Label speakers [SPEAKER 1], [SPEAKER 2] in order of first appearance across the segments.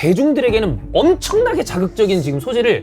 [SPEAKER 1] 대중들에게는 엄청나게 자극적인 지금 소재를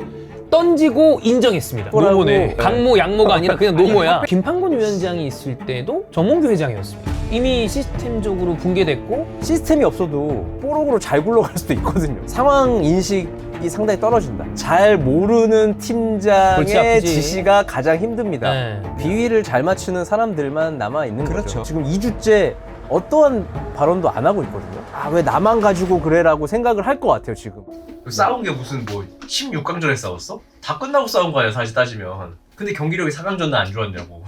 [SPEAKER 1] 던지고 인정했습니다. 노모네. 강모, 양모가 아니라 그냥 노모야. 김판곤 위원장이 있을 때도 정몽규 회장이었습니다. 이미 시스템적으로 붕괴됐고
[SPEAKER 2] 시스템이 없어도 뽀록으로 잘 굴러갈 수도 있거든요. 상황 인식이 상당히 떨어진다. 잘 모르는
[SPEAKER 1] 골치
[SPEAKER 2] 팀장의
[SPEAKER 1] 아프지.
[SPEAKER 2] 지시가 가장 힘듭니다.
[SPEAKER 1] 네.
[SPEAKER 2] 비위를 잘 맞추는 사람들만 남아있는
[SPEAKER 3] 그렇죠.
[SPEAKER 2] 거죠. 지금 2주째 어떠한 발언도 안 하고 있거든요. 아, 왜 나만 가지고 그래라고 생각을 할 것 같아요, 지금.
[SPEAKER 4] 싸운 게 무슨 뭐 16강전에 싸웠어? 다 끝나고 싸운 거 아니야 사실 따지면. 근데 경기력이 4강전은 안 좋았냐고.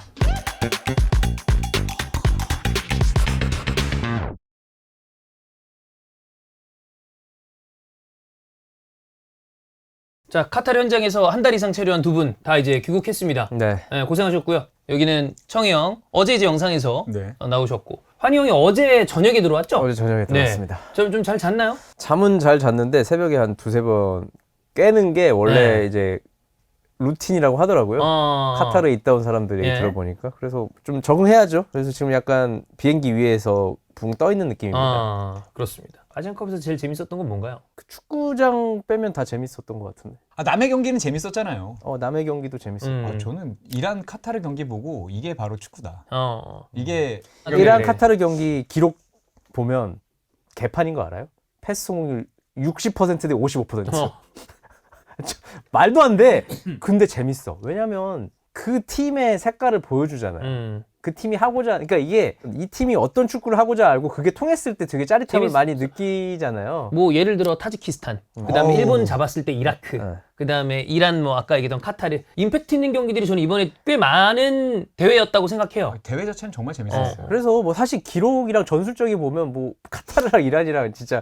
[SPEAKER 1] 자, 카타르 현장에서 한 달 이상 체류한 두 분 다 이제 귀국했습니다.
[SPEAKER 2] 네.
[SPEAKER 1] 네, 고생하셨고요. 여기는 청이 형, 어제 이제 영상에서
[SPEAKER 3] 네.
[SPEAKER 1] 나오셨고, 환희 형이 어제 저녁에 들어왔죠?
[SPEAKER 2] 어제 저녁에 들어왔습니다.
[SPEAKER 1] 좀 잘 잤나요?
[SPEAKER 2] 잠은 잘 잤는데 새벽에 한 두세 번 깨는 게 원래
[SPEAKER 1] 네.
[SPEAKER 2] 이제 루틴이라고 하더라고요. 카타르에 있다 온 사람들 얘기
[SPEAKER 1] 예.
[SPEAKER 2] 들어보니까. 그래서 좀 적응해야죠. 그래서 지금 약간 비행기 위에서 붕 떠 있는 느낌입니다.
[SPEAKER 1] 그렇습니다. 아시안컵에서 제일 재밌었던 건 뭔가요?
[SPEAKER 2] 그 축구장 빼면 다 재밌었던 것 같은데.
[SPEAKER 3] 아, 남의 경기는 재밌었잖아요.
[SPEAKER 2] 남의 경기도 재밌었고.
[SPEAKER 3] 저는 이란 카타르 경기 보고 이게 바로 축구다. 이게
[SPEAKER 2] 이란
[SPEAKER 1] 그래.
[SPEAKER 2] 카타르 경기 기록 보면 개판인 거 알아요? 패스 성공률 60%대 55%. 말도 안 돼. 근데 재밌어. 왜냐면 그 팀의 색깔을 보여주잖아요. 그 팀이 하고자, 그러니까 이게 이 팀이 어떤 축구를 하고자 알고 그게 통했을 때 되게 짜릿함을 많이 느끼잖아요.
[SPEAKER 1] 뭐 예를 들어 타지키스탄, 그다음에
[SPEAKER 3] 어우.
[SPEAKER 1] 일본 잡았을 때 이라크,
[SPEAKER 2] 네.
[SPEAKER 1] 그다음에 이란 뭐 아까 얘기했던 카타르, 임팩트 있는 경기들이 저는 이번에 꽤 많은 대회였다고 생각해요.
[SPEAKER 3] 대회 자체는 정말 재밌었어요.
[SPEAKER 2] 그래서 뭐 사실 기록이랑 전술적이 보면 뭐 카타르랑 이란이랑 진짜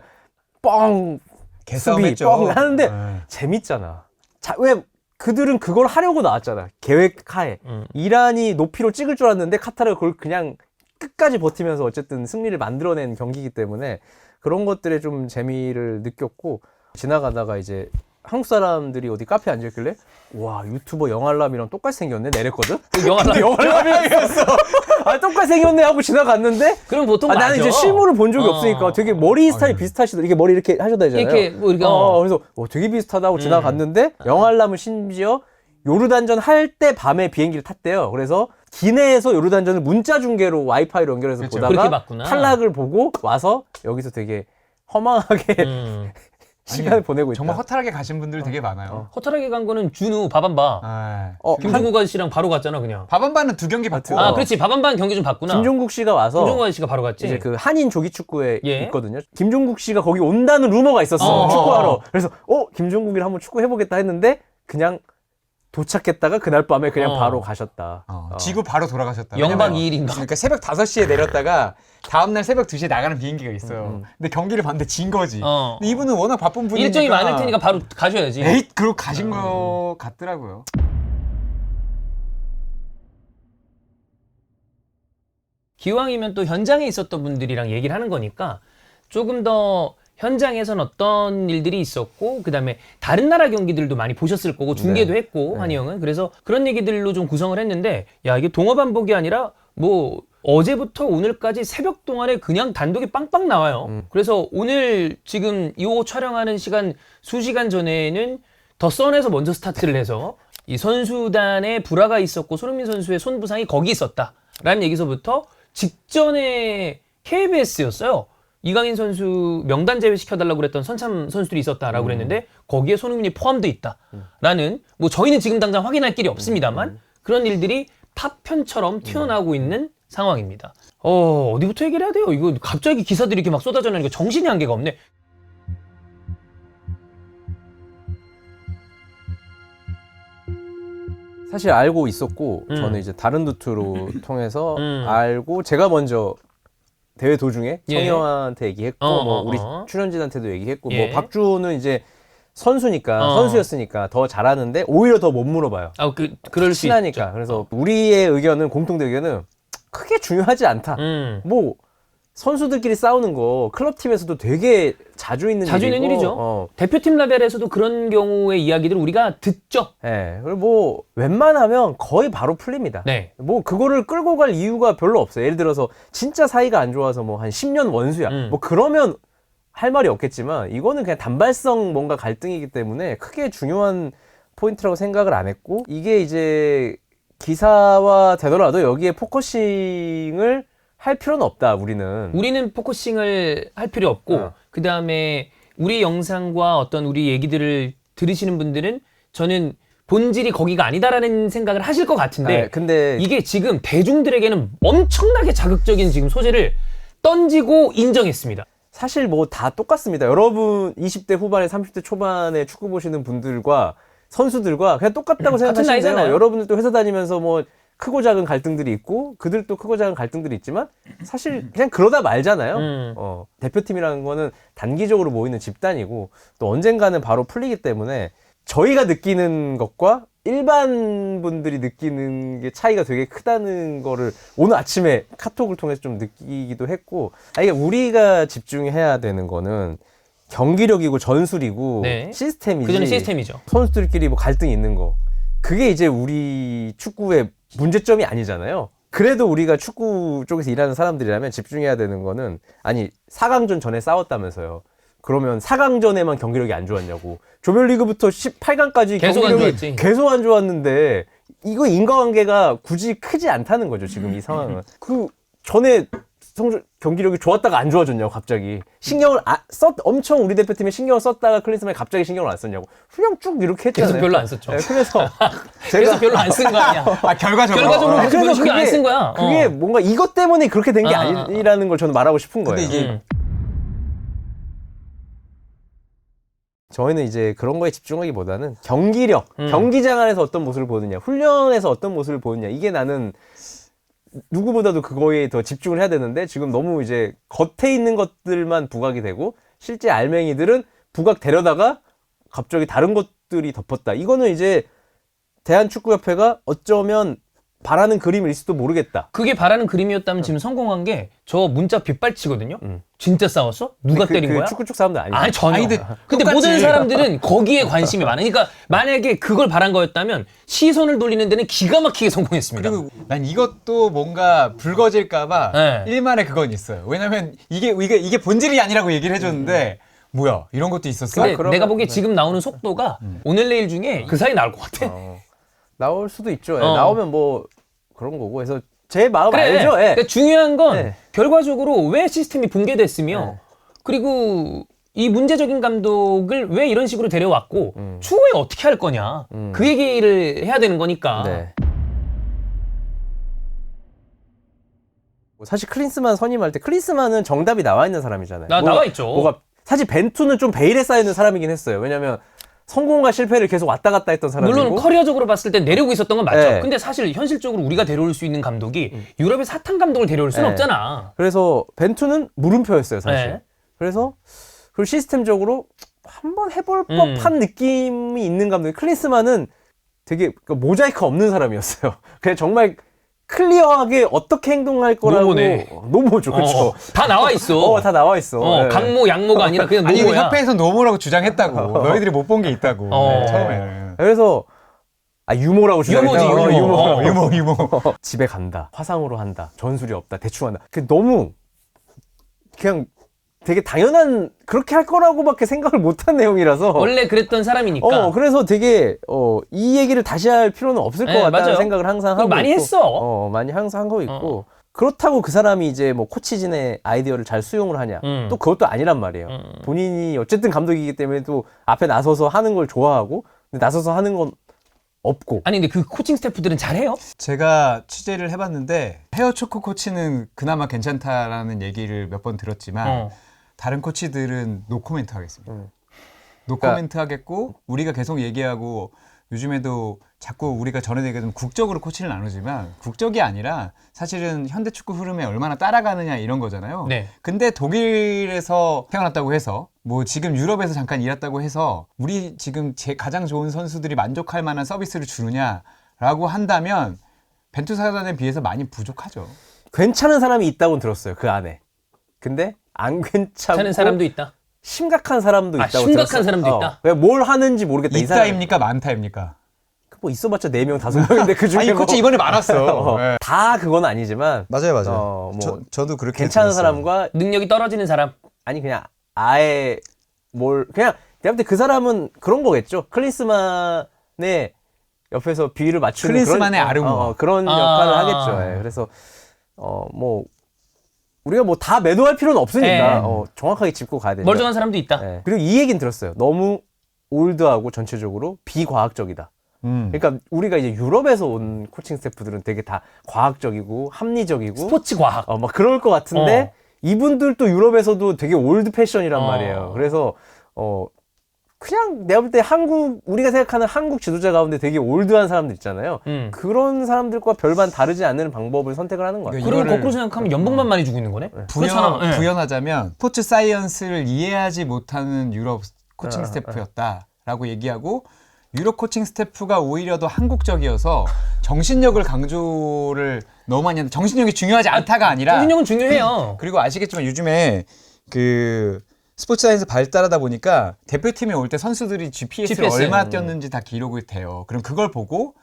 [SPEAKER 2] 뻥 수비
[SPEAKER 3] 개싸움했죠.
[SPEAKER 2] 뻥 하는데
[SPEAKER 3] 네.
[SPEAKER 2] 재밌잖아. 자, 왜 그들은 그걸 하려고 나왔잖아. 계획하에. 이란이 높이로 찍을 줄 알았는데 카타르가 그걸 그냥 끝까지 버티면서 어쨌든 승리를 만들어낸 경기이기 때문에 그런 것들에 좀 재미를 느꼈고, 지나가다가 이제 한국 사람들이 어디 카페에 앉아있길래 와, 유튜버 영알람이랑 똑같이 생겼네 내랬거든? 영알람이었어. 아, 똑같이 생겼네 하고 지나갔는데
[SPEAKER 1] 그럼 보통 맞아.
[SPEAKER 2] 나는 이제 실물을 본 적이 없으니까 되게 머리 스타일이 비슷하시더라고요. 이게 머리 이렇게 하셔야 되잖아요.
[SPEAKER 1] 이렇게 뭐 이렇게
[SPEAKER 2] 그래서 되게 비슷하다고 지나갔는데 영알람은 심지어 요르단전 할 때 밤에 비행기를 탔대요. 그래서 기내에서 요르단전을 문자 중계로 와이파이로 연결해서
[SPEAKER 3] 그렇죠.
[SPEAKER 1] 그렇게
[SPEAKER 2] 보다가
[SPEAKER 1] 봤구나.
[SPEAKER 2] 탈락을 보고 와서 여기서 되게 허망하게 시간을 보내고 있다.
[SPEAKER 3] 정말 허탈하게 가신 분들 되게 많아요.
[SPEAKER 1] 허탈하게 간 거는 준우 밥한바.
[SPEAKER 3] 아,
[SPEAKER 1] 김종국 아저씨랑 바로 갔잖아 그냥.
[SPEAKER 3] 밥한반은 두 경기 봤고.
[SPEAKER 1] 아, 그렇지. 밥한반 경기 좀 봤구나.
[SPEAKER 2] 김종국 씨가 와서
[SPEAKER 1] 김종국 아저씨가 바로 갔지.
[SPEAKER 2] 이제 그 한인 조기 축구에
[SPEAKER 1] 예.
[SPEAKER 2] 있거든요. 김종국 씨가 거기 온다는 루머가 있었어. 축구하러. 그래서 김종국이랑 한번 축구 해보겠다 했는데 그냥 도착했다가 그날 밤에 그냥 바로 가셨다.
[SPEAKER 3] 지구 바로 돌아가셨다.
[SPEAKER 1] 영박
[SPEAKER 3] 왜냐면
[SPEAKER 1] 2일인가?
[SPEAKER 3] 그러니까 새벽 5시에 내렸다가 다음날 새벽 2시에 나가는 비행기가 있어요. 근데 경기를 봤는데 진 거지. 근데 이분은 워낙 바쁜 분이니까.
[SPEAKER 1] 일정이 많을 테니까 바로 가셔야지.
[SPEAKER 3] 에잇, 그러고 가신 거 같더라고요.
[SPEAKER 1] 기왕이면 또 현장에 있었던 분들이랑 얘기를 하는 거니까 조금 더 현장에선 어떤 일들이 있었고, 그 다음에 다른 나라 경기들도 많이 보셨을 거고, 중계도 했고, 환희 형은. 그래서 그런 얘기들로 좀 구성을 했는데, 야, 이게 동어반복이 아니라 뭐 어제부터 오늘까지 새벽 동안에 그냥 단독이 빵빵 나와요. 그래서 오늘 지금 이 촬영하는 시간 수시간 전에는 더 선에서 먼저 스타트를 해서 이 선수단에 불화가 있었고 손흥민 선수의 손 부상이 거기 있었다라는 얘기서부터 직전에 KBS였어요. 이강인 선수 명단 제외시켜달라고 그랬던 선참 선수들이 있었다라고 그랬는데 거기에 손흥민이 포함돼 있다라는, 뭐 저희는 지금 당장 확인할 길이 없습니다만 그런 일들이 탑편처럼 튀어나오고 있는 상황입니다. 어디부터 얘기를 해야 돼요? 이거 갑자기 기사들이 이렇게 막 쏟아져 나니까 정신이 한계가 없네.
[SPEAKER 2] 사실 알고 있었고 저는 이제 다른 루트로 통해서
[SPEAKER 1] 음.
[SPEAKER 2] 알고 제가 먼저 대회 도중에
[SPEAKER 1] 예.
[SPEAKER 2] 청이 형한테 얘기했고 뭐 우리 출연진한테도 얘기했고
[SPEAKER 1] 예.
[SPEAKER 2] 뭐 박주호는 이제 선수니까 선수였으니까 더 잘하는데 오히려 더 못 물어봐요.
[SPEAKER 1] 그럴 수
[SPEAKER 2] 친하니까.
[SPEAKER 1] 있죠.
[SPEAKER 2] 그래서 우리의 의견은 공통된 의견은 크게 중요하지 않다. 뭐 선수들끼리 싸우는 거 클럽팀에서도 되게 자주 있는
[SPEAKER 1] 자주 있는
[SPEAKER 2] 일이고,
[SPEAKER 1] 일이죠. 대표팀 레벨에서도 그런 경우의 이야기들을 우리가 듣죠.
[SPEAKER 2] 네. 그리고 뭐 웬만하면 거의 바로 풀립니다.
[SPEAKER 1] 네.
[SPEAKER 2] 뭐 그거를 끌고 갈 이유가 별로 없어요. 예를 들어서 진짜 사이가 안 좋아서 뭐 한 10년 원수야. 뭐 그러면 할 말이 없겠지만 이거는 그냥 단발성 뭔가 갈등이기 때문에 크게 중요한 포인트라고 생각을 안 했고, 이게 이제 기사화 되더라도 여기에 포커싱을 할 필요는 없다. 우리는
[SPEAKER 1] 포커싱을 할 필요 없고 그 다음에 우리 영상과 어떤 우리 얘기들을 들으시는 분들은 저는 본질이 거기가 아니다라는 생각을 하실 것 같은데,
[SPEAKER 2] 근데
[SPEAKER 1] 이게 지금 대중들에게는 엄청나게 자극적인 지금 소재를 던지고 인정했습니다.
[SPEAKER 2] 사실 뭐 다 똑같습니다. 여러분 20대 후반에 30대 초반에 축구 보시는 분들과 선수들과 그냥 똑같다고 생각하시면 돼요.
[SPEAKER 1] 나이잖아요.
[SPEAKER 2] 여러분들도 회사 다니면서 뭐 크고 작은 갈등들이 있고 그들도 크고 작은 갈등들이 있지만 사실 그냥 그러다 말잖아요. 대표팀이라는 거는 단기적으로 모이는 집단이고 또 언젠가는 바로 풀리기 때문에 저희가 느끼는 것과 일반 분들이 느끼는 게 차이가 되게 크다는 거를 오늘 아침에 카톡을 통해서 좀 느끼기도 했고, 이게 우리가 집중해야 되는 거는 경기력이고 전술이고
[SPEAKER 1] 네.
[SPEAKER 2] 시스템이지.
[SPEAKER 1] 그전에 시스템이죠.
[SPEAKER 2] 선수들끼리 뭐 갈등이 있는 거. 그게 이제 우리 축구의 문제점이 아니잖아요. 그래도 우리가 축구 쪽에서 일하는 사람들이라면 집중해야 되는 거는, 아니 4강전 전에 싸웠다면서요. 그러면 4강전에만 경기력이 안 좋았냐고. 조별리그부터 18강까지
[SPEAKER 1] 계속 안
[SPEAKER 2] 경기력이
[SPEAKER 1] 좋았지.
[SPEAKER 2] 계속 안 좋았는데 이거 인과관계가 굳이 크지 않다는 거죠. 지금 이 상황은. 그 전에 경기력이 좋았다가 안 좋아졌냐고 갑자기. 신경을 엄청 우리 대표팀에 신경을 썼다가 클린스만이 갑자기 신경을 안 썼냐고. 그냥 쭉 이렇게 했잖아요.
[SPEAKER 1] 계속 별로 안 썼죠.
[SPEAKER 2] 네, 그래서
[SPEAKER 1] 그래서 별로 안 쓴 거 아니야.
[SPEAKER 3] 결과적으로
[SPEAKER 1] 계속 별로 신경 안 쓴 거야.
[SPEAKER 2] 그게 뭔가 이것 때문에 그렇게 된 게 아니라는 걸 저는 말하고 싶은 거예요.
[SPEAKER 3] 근데 이게
[SPEAKER 2] 저희는 이제 그런 거에 집중하기보다는 경기력, 경기장 안에서 어떤 모습을 보느냐, 훈련에서 어떤 모습을 보느냐, 이게 나는 누구보다도 그거에 더 집중을 해야 되는데 지금 너무 이제 겉에 있는 것들만 부각이 되고 실제 알맹이들은 부각되려다가 갑자기 다른 것들이 덮었다. 이거는 이제 대한축구협회가 어쩌면 바라는 그림일 수도 모르겠다.
[SPEAKER 1] 그게 바라는 그림이었다면 지금 성공한 게 저 문자 빗발치거든요. 진짜 싸웠어? 누가 때린 거야?
[SPEAKER 2] 축구 쪽 사람들 아니야.
[SPEAKER 1] 아니 전혀.
[SPEAKER 3] 아니,
[SPEAKER 1] 근데
[SPEAKER 3] 똑같이.
[SPEAKER 1] 모든 사람들은 거기에 관심이 많아. 그러니까 만약에 그걸 바란 거였다면 시선을 돌리는 데는 기가 막히게 성공했습니다.
[SPEAKER 3] 그리고 난 이것도 뭔가 불거질까봐
[SPEAKER 1] 네.
[SPEAKER 3] 일만의 그건 있어요. 왜냐면 이게 본질이 아니라고 얘기를 해줬는데 뭐야 이런 것도 있었어?
[SPEAKER 1] 근데
[SPEAKER 2] 그러면-
[SPEAKER 1] 내가 보기에 지금 나오는 속도가 오늘 내일 중에 그 사이 나올 것 같아.
[SPEAKER 2] 나올 수도 있죠. 예,
[SPEAKER 1] 어.
[SPEAKER 2] 나오면 뭐 그런 거고. 그래서 제 마음
[SPEAKER 1] 그래.
[SPEAKER 2] 알죠. 예.
[SPEAKER 1] 그러니까 중요한 건
[SPEAKER 2] 네.
[SPEAKER 1] 결과적으로 왜 시스템이 붕괴됐으며
[SPEAKER 2] 네.
[SPEAKER 1] 그리고 이 문제적인 감독을 왜 이런 식으로 데려왔고 추후에 어떻게 할 거냐. 그 얘기를 해야 되는 거니까.
[SPEAKER 2] 네. 사실 클린스만 선임할 때 클린스만은 정답이 나와 있는 사람이잖아요.
[SPEAKER 1] 나와 있죠.
[SPEAKER 2] 사실 벤투는 좀 베일에 쌓여 있는 사람이긴 했어요. 왜냐면 성공과 실패를 계속 왔다 갔다 했던 사람이고.
[SPEAKER 1] 물론 커리어적으로 봤을 때 내려오고 있었던 건 맞죠.
[SPEAKER 2] 네.
[SPEAKER 1] 근데 사실 현실적으로 우리가 데려올 수 있는 감독이 유럽의 사탕 감독을 데려올 수는
[SPEAKER 2] 네.
[SPEAKER 1] 없잖아.
[SPEAKER 2] 그래서 벤투는 물음표였어요, 사실.
[SPEAKER 1] 네.
[SPEAKER 2] 그래서 그리고 시스템적으로 한번 해볼 법한 느낌이 있는 감독이, 클린스만은 되게 모자이크 없는 사람이었어요. 그냥 정말 클리어하게 어떻게 행동할 거라고.
[SPEAKER 1] 노모네.
[SPEAKER 2] 노모죠, 그렇죠.
[SPEAKER 1] 다 나와 있어.
[SPEAKER 2] 다 나와 있어. 네.
[SPEAKER 1] 강모 양모가 아니라 그냥
[SPEAKER 3] 아니
[SPEAKER 1] 노모야.
[SPEAKER 3] 협회에서 노모라고 주장했다고. 너희들이 못 본 게 있다고.
[SPEAKER 1] 어.
[SPEAKER 3] 처음에.
[SPEAKER 2] 그래서 유모라고
[SPEAKER 1] 유모지,
[SPEAKER 2] 주장했죠.
[SPEAKER 1] 유모.
[SPEAKER 3] 유모.
[SPEAKER 2] 집에 간다, 화상으로 한다, 전술이 없다, 대충 한다. 너무 그냥 되게 당연한, 그렇게 할 거라고밖에 생각을 못한 내용이라서.
[SPEAKER 1] 원래 그랬던 사람이니까.
[SPEAKER 2] 그래서 되게 이 얘기를 다시 할 필요는 없을 것
[SPEAKER 1] 네,
[SPEAKER 2] 같다는
[SPEAKER 1] 맞아요.
[SPEAKER 2] 생각을 항상 하고
[SPEAKER 1] 많이
[SPEAKER 2] 있고.
[SPEAKER 1] 했어.
[SPEAKER 2] 많이 항상 하고 있고. 그렇다고 그 사람이 이제 뭐 코치진의 아이디어를 잘 수용을 하냐? 또 그것도 아니란 말이에요. 본인이 어쨌든 감독이기 때문에 또 앞에 나서서 하는 걸 좋아하고, 근데 나서서 하는 건 없고.
[SPEAKER 1] 아니 근데 그 코칭 스태프들은 잘해요?
[SPEAKER 3] 제가 취재를 해봤는데 헤어 초코 코치는 그나마 괜찮다라는 얘기를 몇 번 들었지만 다른 코치들은 노코멘트 하겠습니다. 노코멘트 하겠고, 우리가 계속 얘기하고 요즘에도 자꾸 우리가 전에 얘기했던 국적으로 코치를 나누지만 국적이 아니라 사실은 현대 축구 흐름에 얼마나 따라가느냐 이런 거잖아요.
[SPEAKER 1] 네.
[SPEAKER 3] 근데 독일에서 태어났다고 해서 뭐 지금 유럽에서 잠깐 일했다고 해서 우리 지금 가장 좋은 선수들이 만족할 만한 서비스를 주느냐라고 한다면 벤투 사단에 비해서 많이 부족하죠.
[SPEAKER 2] 괜찮은 사람이 있다고 들었어요, 그 안에. 근데 안 괜찮고
[SPEAKER 1] 하는 사람도 있다.
[SPEAKER 2] 심각한 사람도 있다고
[SPEAKER 1] 심각한
[SPEAKER 2] 들었어요.
[SPEAKER 1] 사람도 있다?
[SPEAKER 2] 왜 뭘 하는지 모르겠다. 이 사람
[SPEAKER 3] 있다입니까 많다입니까?
[SPEAKER 2] 뭐 있어봤자 4명, 5명인데 그 중에
[SPEAKER 3] 아니 코치 이번에 많았어. 네.
[SPEAKER 2] 다 그건 아니지만
[SPEAKER 5] 맞아요.
[SPEAKER 2] 뭐
[SPEAKER 5] 저도 그렇게
[SPEAKER 2] 괜찮은
[SPEAKER 5] 들었어요.
[SPEAKER 2] 사람과
[SPEAKER 1] 능력이 떨어지는 사람.
[SPEAKER 2] 아니 그냥 아예 그냥 내가 볼 때 그 사람은 그런 거겠죠. 클린스만의 옆에서 비위를 맞추는
[SPEAKER 3] 클린스만의 아르모.
[SPEAKER 2] 그런 역할을 하겠죠. 예. 그래서 뭐 우리가 뭐 다 매도할 필요는 없으니까 정확하게 짚고 가야 되니까.
[SPEAKER 1] 멀쩡한 사람도 있다.
[SPEAKER 2] 예. 그리고 이 얘기는 들었어요. 너무 올드하고 전체적으로 비과학적이다. 그러니까 우리가 이제 유럽에서 온 코칭 스태프들은 되게 다 과학적이고 합리적이고
[SPEAKER 1] 스포츠 과학.
[SPEAKER 2] 막 그럴 것 같은데 이분들도 유럽에서도 되게 올드 패션이란 말이에요. 그래서 그냥 내가 볼 때 우리가 생각하는 한국 지도자 가운데 되게 올드한 사람들 있잖아요. 그런 사람들과 별반 다르지 않는 방법을 선택을 하는 거예요.
[SPEAKER 1] 그리고 거꾸로 생각하면 연봉만 많이 주고 있는 거네. 그렇잖아.
[SPEAKER 3] 부연하자면 스포츠 사이언스를 이해하지 못하는 유럽 코칭 스태프였다라고 얘기하고 유럽 코칭 스태프가 오히려 더 한국적이어서 정신력을 강조를 너무 많이 하는데 정신력이 중요하지 않다가 아니라
[SPEAKER 1] 정신력은 중요해요.
[SPEAKER 3] 그리고 아시겠지만 요즘에 그 스포츠 사이언스 발달하다 보니까 대표팀에 올 때 선수들이 GPS를 얼마 뛰었는지 다 기록이 돼요. 그럼 그걸 보고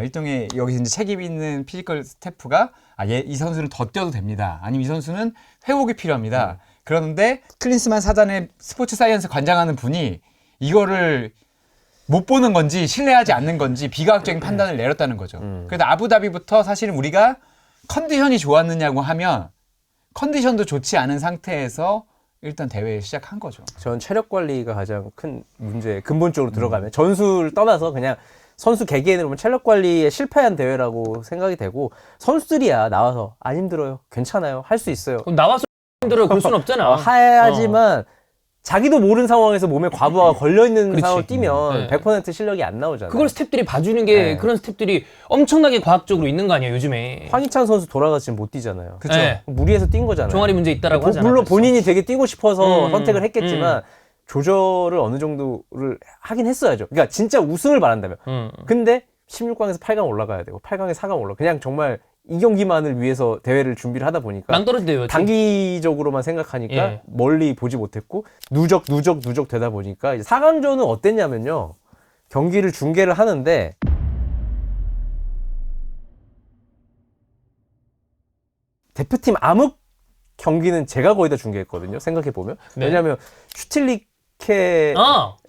[SPEAKER 3] 일종의 여기서 이제 책임 있는 피지컬 스태프가 이 선수는 더 뛰어도 됩니다. 아니면 이 선수는 회복이 필요합니다. 그러는데 클린스만 사단의 스포츠 사이언스 관장하는 분이 이거를 못 보는 건지 신뢰하지 않는 건지 비과학적인 판단을 내렸다는 거죠. 그래서 아부다비부터 사실은 우리가 컨디션이 좋았느냐고 하면 컨디션도 좋지 않은 상태에서 일단 대회를 시작한 거죠.
[SPEAKER 2] 전 체력 관리가 가장 큰 문제, 근본적으로 들어가면 전술을 떠나서 그냥 선수 개개인으로 보면 체력 관리에 실패한 대회라고 생각이 되고 선수들이야 나와서 안 힘들어요, 괜찮아요, 할 수 있어요.
[SPEAKER 1] 그럼 나와서 힘들어 그럴 순 없잖아.
[SPEAKER 2] 하지만 자기도 모르는 상황에서 몸에 과부하가 걸려있는
[SPEAKER 1] 그렇지.
[SPEAKER 2] 상황을 뛰면
[SPEAKER 1] 네.
[SPEAKER 2] 100% 실력이 안 나오잖아요.
[SPEAKER 1] 그걸 스태프들이 봐주는 게
[SPEAKER 2] 네.
[SPEAKER 1] 그런 스태프들이 엄청나게 과학적으로 있는 거 아니에요 요즘에.
[SPEAKER 2] 황희찬 선수 돌아가서 지금 못 뛰잖아요.
[SPEAKER 3] 그렇죠.
[SPEAKER 1] 네.
[SPEAKER 2] 무리해서 뛴 거잖아요.
[SPEAKER 1] 종아리 문제 있다라고 하잖아.
[SPEAKER 2] 물론
[SPEAKER 1] 벌써.
[SPEAKER 2] 본인이 되게 뛰고 싶어서 선택을 했겠지만
[SPEAKER 1] 음.
[SPEAKER 2] 조절을 어느 정도를 하긴 했어야죠. 그러니까 진짜 우승을 바란다면. 근데 16강에서 8강 올라가야 되고 8강에서 4강 올라. 그냥 정말 이 경기만을 위해서 대회를 준비를 하다 보니까
[SPEAKER 1] 낭떠러지대요.
[SPEAKER 2] 단기적으로만 생각하니까
[SPEAKER 1] 예.
[SPEAKER 2] 멀리 보지 못했고 누적 되다 보니까 이제 4강전은 어땠냐면요. 경기를 중계를 하는데 대표팀 암흑 경기는 제가 거의 다 중계했거든요. 생각해보면.
[SPEAKER 1] 네.
[SPEAKER 2] 왜냐하면 슈틸리케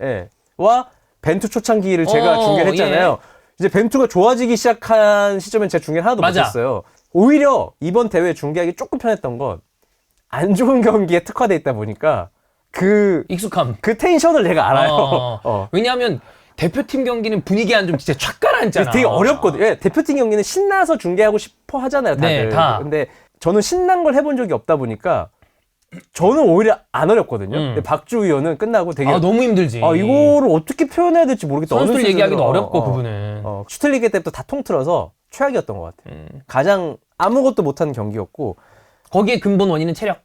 [SPEAKER 2] 예, 와 벤투 초창기를 제가
[SPEAKER 1] 어,
[SPEAKER 2] 중계를 했잖아요. 이제 벤투가 좋아지기 시작한 시점엔 제가 중계를 하나도
[SPEAKER 1] 맞아.
[SPEAKER 2] 못했어요. 오히려 이번 대회 중계하기 조금 편했던 건 안 좋은 경기에 특화돼 있다 보니까 그
[SPEAKER 1] 익숙함.
[SPEAKER 2] 텐션을 내가 알아요.
[SPEAKER 1] 왜냐하면 대표팀 경기는 분위기 안 좀 진짜 촥 가라앉잖아.
[SPEAKER 2] 되게 어렵거든요. 예, 대표팀 경기는 신나서 중계하고 싶어 하잖아요, 다들.
[SPEAKER 1] 네, 다.
[SPEAKER 2] 근데 저는 신난 걸 해본 적이 없다 보니까 저는 오히려 안 어렵거든요. 근데 박주 위원은 끝나고 되게
[SPEAKER 1] 너무 힘들지.
[SPEAKER 2] 이거를 어떻게 표현해야 될지 모르겠다.
[SPEAKER 1] 선수들
[SPEAKER 2] 어느
[SPEAKER 1] 얘기하기도
[SPEAKER 2] 수준으로.
[SPEAKER 1] 어렵고 그분은.
[SPEAKER 2] 슈틸리게 때부터 다 통틀어서 최악이었던 것 같아요. 가장 아무것도 못한 경기였고
[SPEAKER 1] 거기에 근본 원인은 체력.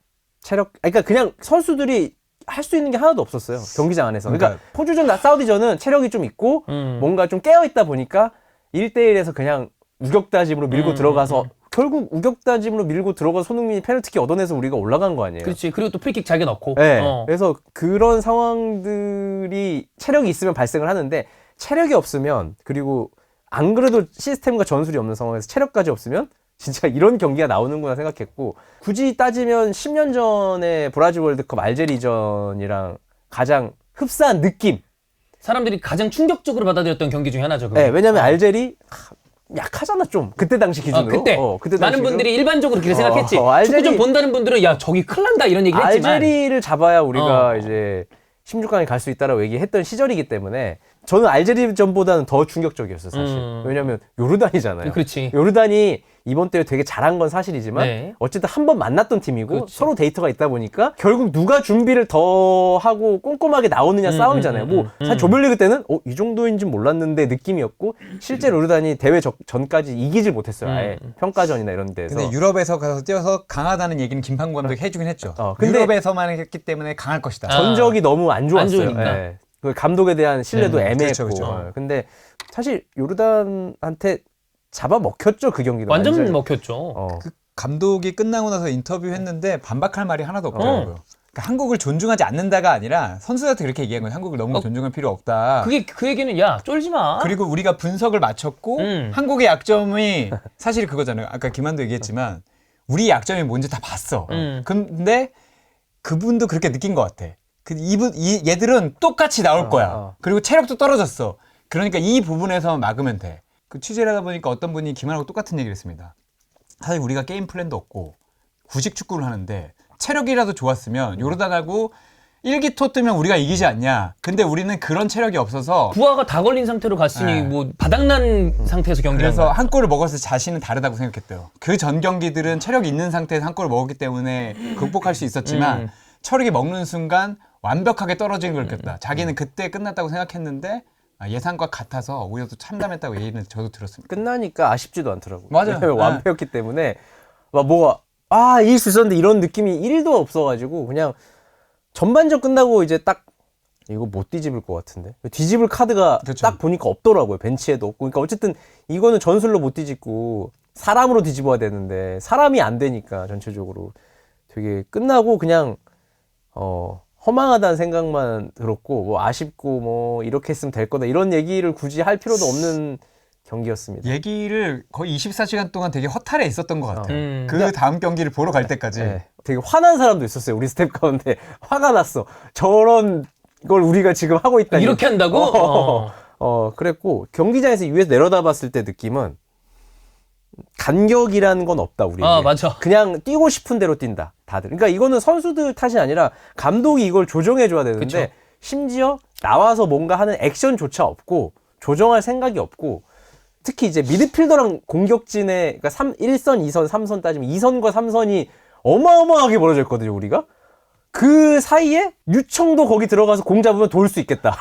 [SPEAKER 2] 그러니까 그냥 선수들이 할 수 있는 게 하나도 없었어요. 경기장 안에서. 그러니까 호주전, 사우디전은 체력이 좀 있고 뭔가 좀 깨어있다 보니까 1대1에서 그냥 우격다짐으로 밀고 들어가서 결국 우격다짐으로 밀고 들어가서 손흥민이 페널티킥 얻어내서 우리가 올라간 거 아니에요.
[SPEAKER 1] 그렇지. 그리고 또 프리킥 자기가 넣고.
[SPEAKER 2] 네. 그래서 그런 상황들이 체력이 있으면 발생을 하는데 체력이 없으면 그리고 안 그래도 시스템과 전술이 없는 상황에서 체력까지 없으면 진짜 이런 경기가 나오는구나 생각했고 굳이 따지면 10년 전에 브라질 월드컵 알제리전이랑 가장 흡사한 느낌.
[SPEAKER 1] 사람들이 가장 충격적으로 받아들였던 경기 중에 하나죠. 그거.
[SPEAKER 2] 네, 왜냐면 알제리 약하잖아 좀 그때 당시 기준으로.
[SPEAKER 1] 그때
[SPEAKER 2] 그때
[SPEAKER 1] 많은
[SPEAKER 2] 당시
[SPEAKER 1] 분들이
[SPEAKER 2] 기준으로.
[SPEAKER 1] 일반적으로 그렇게 생각했지.
[SPEAKER 2] 알제리-
[SPEAKER 1] 축구 좀 본다는 분들은 야 저기 큰일 난다 이런 얘기를 했지만
[SPEAKER 2] 알제리를 잡아야 우리가 이제 16강에 갈 수 있다라고 얘기했던 시절이기 때문에 저는 알제리전보다는 더 충격적이었어요 사실. 왜냐면 요르단이잖아요.
[SPEAKER 1] 그렇지.
[SPEAKER 2] 요르단이 이번 대회 되게 잘한 건 사실이지만
[SPEAKER 1] 네.
[SPEAKER 2] 어쨌든 한 번 만났던 팀이고
[SPEAKER 1] 그렇죠.
[SPEAKER 2] 서로 데이터가 있다 보니까 결국 누가 준비를 더 하고 꼼꼼하게 나오느냐 싸움이잖아요. 뭐 사실 조별리그 때는 이 정도인지 몰랐는데 느낌이었고 실제 요르단이 대회 전까지 이기질 못했어요. 아예 평가전이나 이런 데서.
[SPEAKER 3] 근데 유럽에서 가서 뛰어서 강하다는 얘기는 김판구 감독이 해주긴 했죠.
[SPEAKER 2] 근데
[SPEAKER 3] 유럽에서만 했기 때문에 강할 것이다.
[SPEAKER 2] 전적이 너무 안 좋았어요.
[SPEAKER 1] 좋으니까.
[SPEAKER 2] 예. 그 감독에 대한 신뢰도 애매했고.
[SPEAKER 3] 그렇죠.
[SPEAKER 2] 근데 사실 요르단한테 잡아먹혔죠 그 경기도.
[SPEAKER 1] 완전
[SPEAKER 2] 완전히.
[SPEAKER 1] 먹혔죠.
[SPEAKER 3] 그 감독이 끝나고 나서 인터뷰했는데 반박할 말이 하나도 없더라고요. 그러니까 한국을 존중하지 않는다가 아니라 선수들한테 그렇게 얘기한 거예요. 한국을 너무 존중할 필요 없다.
[SPEAKER 1] 그게 그 얘기는 야 쫄지 마.
[SPEAKER 3] 그리고 우리가 분석을 마쳤고 한국의 약점이 사실 그거잖아요. 아까 김한도 얘기했지만 우리 약점이 뭔지 다 봤어. 근데 그분도 그렇게 느낀 것 같아. 얘들은 똑같이 나올 거야. 그리고 체력도 떨어졌어. 그러니까 이 부분에서 막으면 돼. 그 취재를 하다 보니까 어떤 분이 김한하고 똑같은 얘기를 했습니다. 사실 우리가 게임 플랜도 없고 구식 축구를 하는데 체력이라도 좋았으면 요르단하고 1기토 뜨면 우리가 이기지 않냐. 근데 우리는 그런 체력이 없어서
[SPEAKER 1] 부하가 다 걸린 상태로 갔으니
[SPEAKER 3] 네.
[SPEAKER 1] 뭐 바닥난 상태에서 경기한
[SPEAKER 3] 그래서
[SPEAKER 1] 거야.
[SPEAKER 3] 한 골을 먹었을 때 자신은 다르다고 생각했대요. 그 전 경기들은 체력이 있는 상태에서 한 골을 먹었기 때문에 극복할 수 있었지만 체력이 먹는 순간 완벽하게 떨어지는 걸 느꼈다. 자기는 그때 끝났다고 생각했는데 예상과 같아서 오히려 또 참담했다고 얘기는 저도 들었습니다.
[SPEAKER 2] 끝나니까 아쉽지도 않더라고요.
[SPEAKER 3] 맞아요.
[SPEAKER 2] 왜냐면
[SPEAKER 3] 네.
[SPEAKER 2] 완패였기 때문에 막 뭐가 이길 수 있었는데 이런 느낌이 1도 없어가지고 그냥 전반전 끝나고 이제 딱 이거 못 뒤집을 것 같은데 뒤집을 카드가
[SPEAKER 3] 그쵸.
[SPEAKER 2] 딱 보니까 없더라고요. 벤치에도 없고. 그러니까 어쨌든 이거는 전술로 못 뒤집고 사람으로 뒤집어야 되는데 사람이 안 되니까 전체적으로 되게 끝나고 그냥 허망하다는 생각만 들었고 뭐 아쉽고 뭐 이렇게 했으면 될 거다 이런 얘기를 굳이 할 필요도 없는 경기였습니다.
[SPEAKER 3] 얘기를 거의 24시간 동안 되게 허탈해 있었던 것 같아요. 그
[SPEAKER 2] 근데-
[SPEAKER 3] 다음 경기를 보러 갈 때까지.
[SPEAKER 2] 네. 되게 화난 사람도 있었어요. 우리 스텝 가운데 화가 났어. 저런 걸 우리가 지금 하고 있다니.
[SPEAKER 1] 이렇게 한다고?
[SPEAKER 2] 그랬고 경기장에서 위에서 내려다봤을 때 느낌은 간격이라는 건 없다 우리.
[SPEAKER 1] 맞아.
[SPEAKER 2] 그냥 뛰고 싶은 대로 뛴다 다들. 그러니까 이거는 선수들 탓이 아니라 감독이 이걸 조정해 줘야 되는데
[SPEAKER 1] 그쵸.
[SPEAKER 2] 심지어 나와서 뭔가 하는 액션조차 없고 조정할 생각이 없고 특히 이제 미드필더랑 공격진의 그러니까 1선, 2선, 3선 따지면 2선과 3선이 어마어마하게 벌어져 있거든요, 우리가. 그 사이에 유청도 거기 들어가서 공 잡으면 돌 수 있겠다.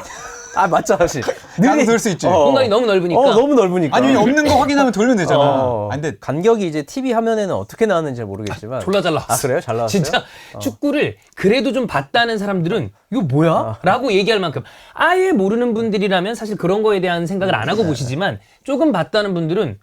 [SPEAKER 2] 맞죠, 사실.
[SPEAKER 3] 나도 돌 수 있지.
[SPEAKER 1] 공간이 너무 넓으니까.
[SPEAKER 2] 너무 넓으니까.
[SPEAKER 3] 아니 없는 거 확인하면 돌면 되잖아.
[SPEAKER 2] 근데 간격이 이제 TV 화면에는 어떻게 나왔는지 모르겠지만.
[SPEAKER 1] 졸라 잘 나왔어.
[SPEAKER 2] 그래요? 잘 나왔어요?
[SPEAKER 1] 진짜 축구를 그래도 좀 봤다는 사람들은 이거 뭐야? 라고 얘기할 만큼 아예 모르는 분들이라면 사실 그런 거에 대한 생각을 안 하고 보시지만 조금 봤다는 분들은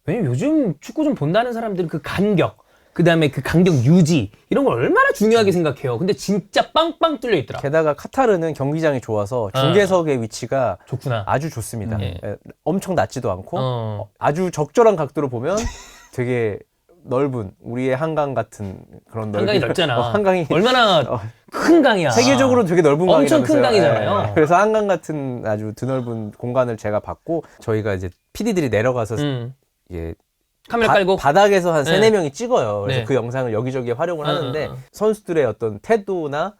[SPEAKER 1] 왜냐면 요즘 축구 좀 본다는 사람들은 그 간격 그다음에 그 간격 유지 이런 걸 얼마나 중요하게 생각해요. 근데 진짜 빵빵 뚫려 있더라.
[SPEAKER 2] 게다가 카타르는 경기장이 좋아서 중계석의 위치가
[SPEAKER 1] 좋구나.
[SPEAKER 2] 아주 좋습니다.
[SPEAKER 1] 예.
[SPEAKER 2] 엄청 낮지도 않고
[SPEAKER 1] 어.
[SPEAKER 2] 아주 적절한 각도로 보면 되게 넓은 우리의 한강 같은 그런
[SPEAKER 1] 한강이 넓잖아.
[SPEAKER 2] 한강이
[SPEAKER 1] 얼마나 큰 강이야.
[SPEAKER 2] 세계적으로 되게 넓은
[SPEAKER 1] 엄청 큰
[SPEAKER 2] 강이라면서요.
[SPEAKER 1] 강이잖아요.
[SPEAKER 2] 그래서 한강 같은 아주 드넓은 공간을 제가 봤고 저희가 이제 PD들이 내려가서 예,
[SPEAKER 1] 카메라 깔고
[SPEAKER 2] 바닥에서 한
[SPEAKER 1] 네.
[SPEAKER 2] 3-4명이 찍어요. 그래서
[SPEAKER 1] 네.
[SPEAKER 2] 그 영상을 여기저기에 활용을 하는데
[SPEAKER 1] 어.
[SPEAKER 2] 선수들의 어떤 태도나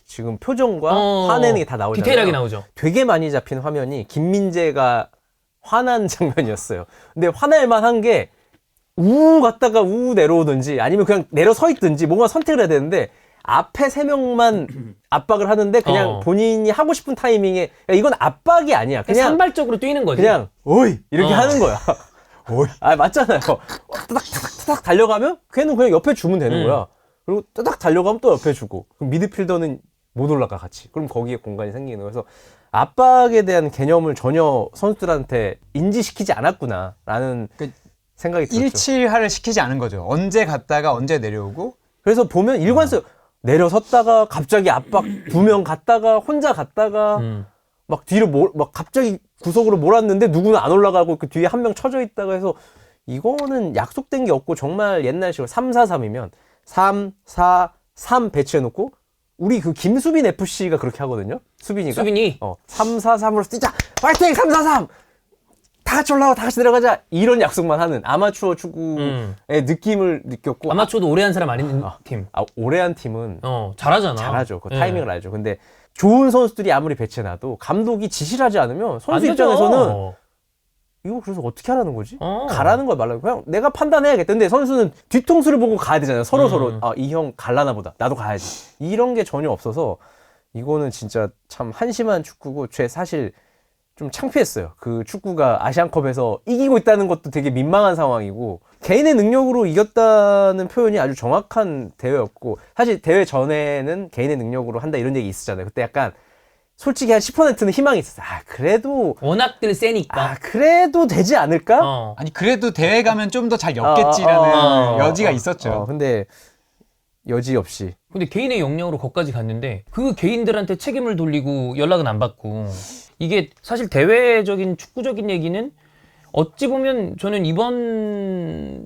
[SPEAKER 2] 지금 표정과 화내는 게 다 나오잖아요.
[SPEAKER 1] 디테일하게 나오죠.
[SPEAKER 2] 되게 많이 잡힌 화면이 김민재가 화난 장면이었어요. 근데 화날 만한 게 우 갔다가 우 내려오든지 아니면 그냥 내려서 있든지 뭔가 선택을 해야 되는데 앞에 3명만 압박을 하는데 그냥 본인이 하고 싶은 타이밍에 야, 이건 압박이 아니야. 그냥
[SPEAKER 1] 산발적으로 뛰는 거지.
[SPEAKER 2] 그냥 오이 이렇게 하는 거야.
[SPEAKER 3] 오이.
[SPEAKER 2] 맞잖아요. 따닥따닥 달려가면 걔는 그냥 옆에 주면 되는 거야. 그리고 따닥 달려가면 또 옆에 주고 그럼 미드필더는 못 올라가 같이. 그럼 거기에 공간이 생기는 거예요. 그래서 압박에 대한 개념을 전혀 선수들한테 인지시키지 않았구나라는 생각이 들었죠.
[SPEAKER 3] 일치화를 시키지 않은 거죠. 언제 갔다가 언제 내려오고.
[SPEAKER 2] 그래서 보면 일관성 내려섰다가 갑자기 압박 2명 갔다가 혼자 갔다가 막 뒤로 막 갑자기 구석으로 몰았는데 누구는 안 올라가고 그 뒤에 한 명 쳐져 있다가 해서 이거는 약속된 게 없고 정말 옛날식으로 3-4-3이면 3-4-3 배치해놓고 우리 그 김수빈 FC가 그렇게 하거든요. 수빈이가.
[SPEAKER 1] 수빈이
[SPEAKER 2] 3-4-3으로 뛰자. 파이팅 3-4-3. 다 같이 올라와, 다 같이 내려가자. 이런 약속만 하는 아마추어 축구의 느낌을 느꼈고.
[SPEAKER 1] 아마추어도 오래 한 사람 아닌 팀.
[SPEAKER 2] 오래 한 팀은
[SPEAKER 1] 잘하잖아.
[SPEAKER 2] 잘하죠. 그
[SPEAKER 1] 예.
[SPEAKER 2] 타이밍을 알죠. 근데 좋은 선수들이 아무리 배치해놔도 감독이 지시를 하지 않으면
[SPEAKER 1] 안
[SPEAKER 2] 선수
[SPEAKER 1] 되죠.
[SPEAKER 2] 입장에서는 이거 그래서 어떻게 하라는 거지? 가라는 걸 말라고. 그냥 내가 판단해야겠다. 근데 선수는 뒤통수를 보고 가야 되잖아요. 서로. 이 형 갈라나 보다. 나도 가야지. 이런 게 전혀 없어서 이거는 진짜 참 한심한 축구고 사실 좀 창피했어요. 그 축구가 아시안컵에서 이기고 있다는 것도 되게 민망한 상황이고 개인의 능력으로 이겼다는 표현이 아주 정확한 대회였고 사실 대회 전에는 개인의 능력으로 한다 이런 얘기 있었잖아요. 그때 약간 솔직히 한 10%는 희망이 있었어요. 그래도
[SPEAKER 1] 워낙들 세니까.
[SPEAKER 2] 그래도 되지 않을까?
[SPEAKER 3] 아니 그래도 대회 가면 좀 더 잘 엮겠지라는 여지가 있었죠.
[SPEAKER 2] 근데 여지 없이.
[SPEAKER 1] 근데 개인의 역량으로 거기까지 갔는데 그 개인들한테 책임을 돌리고 연락은 안 받고 이게 사실 대외적인 축구적인 얘기는 어찌 보면 저는 이번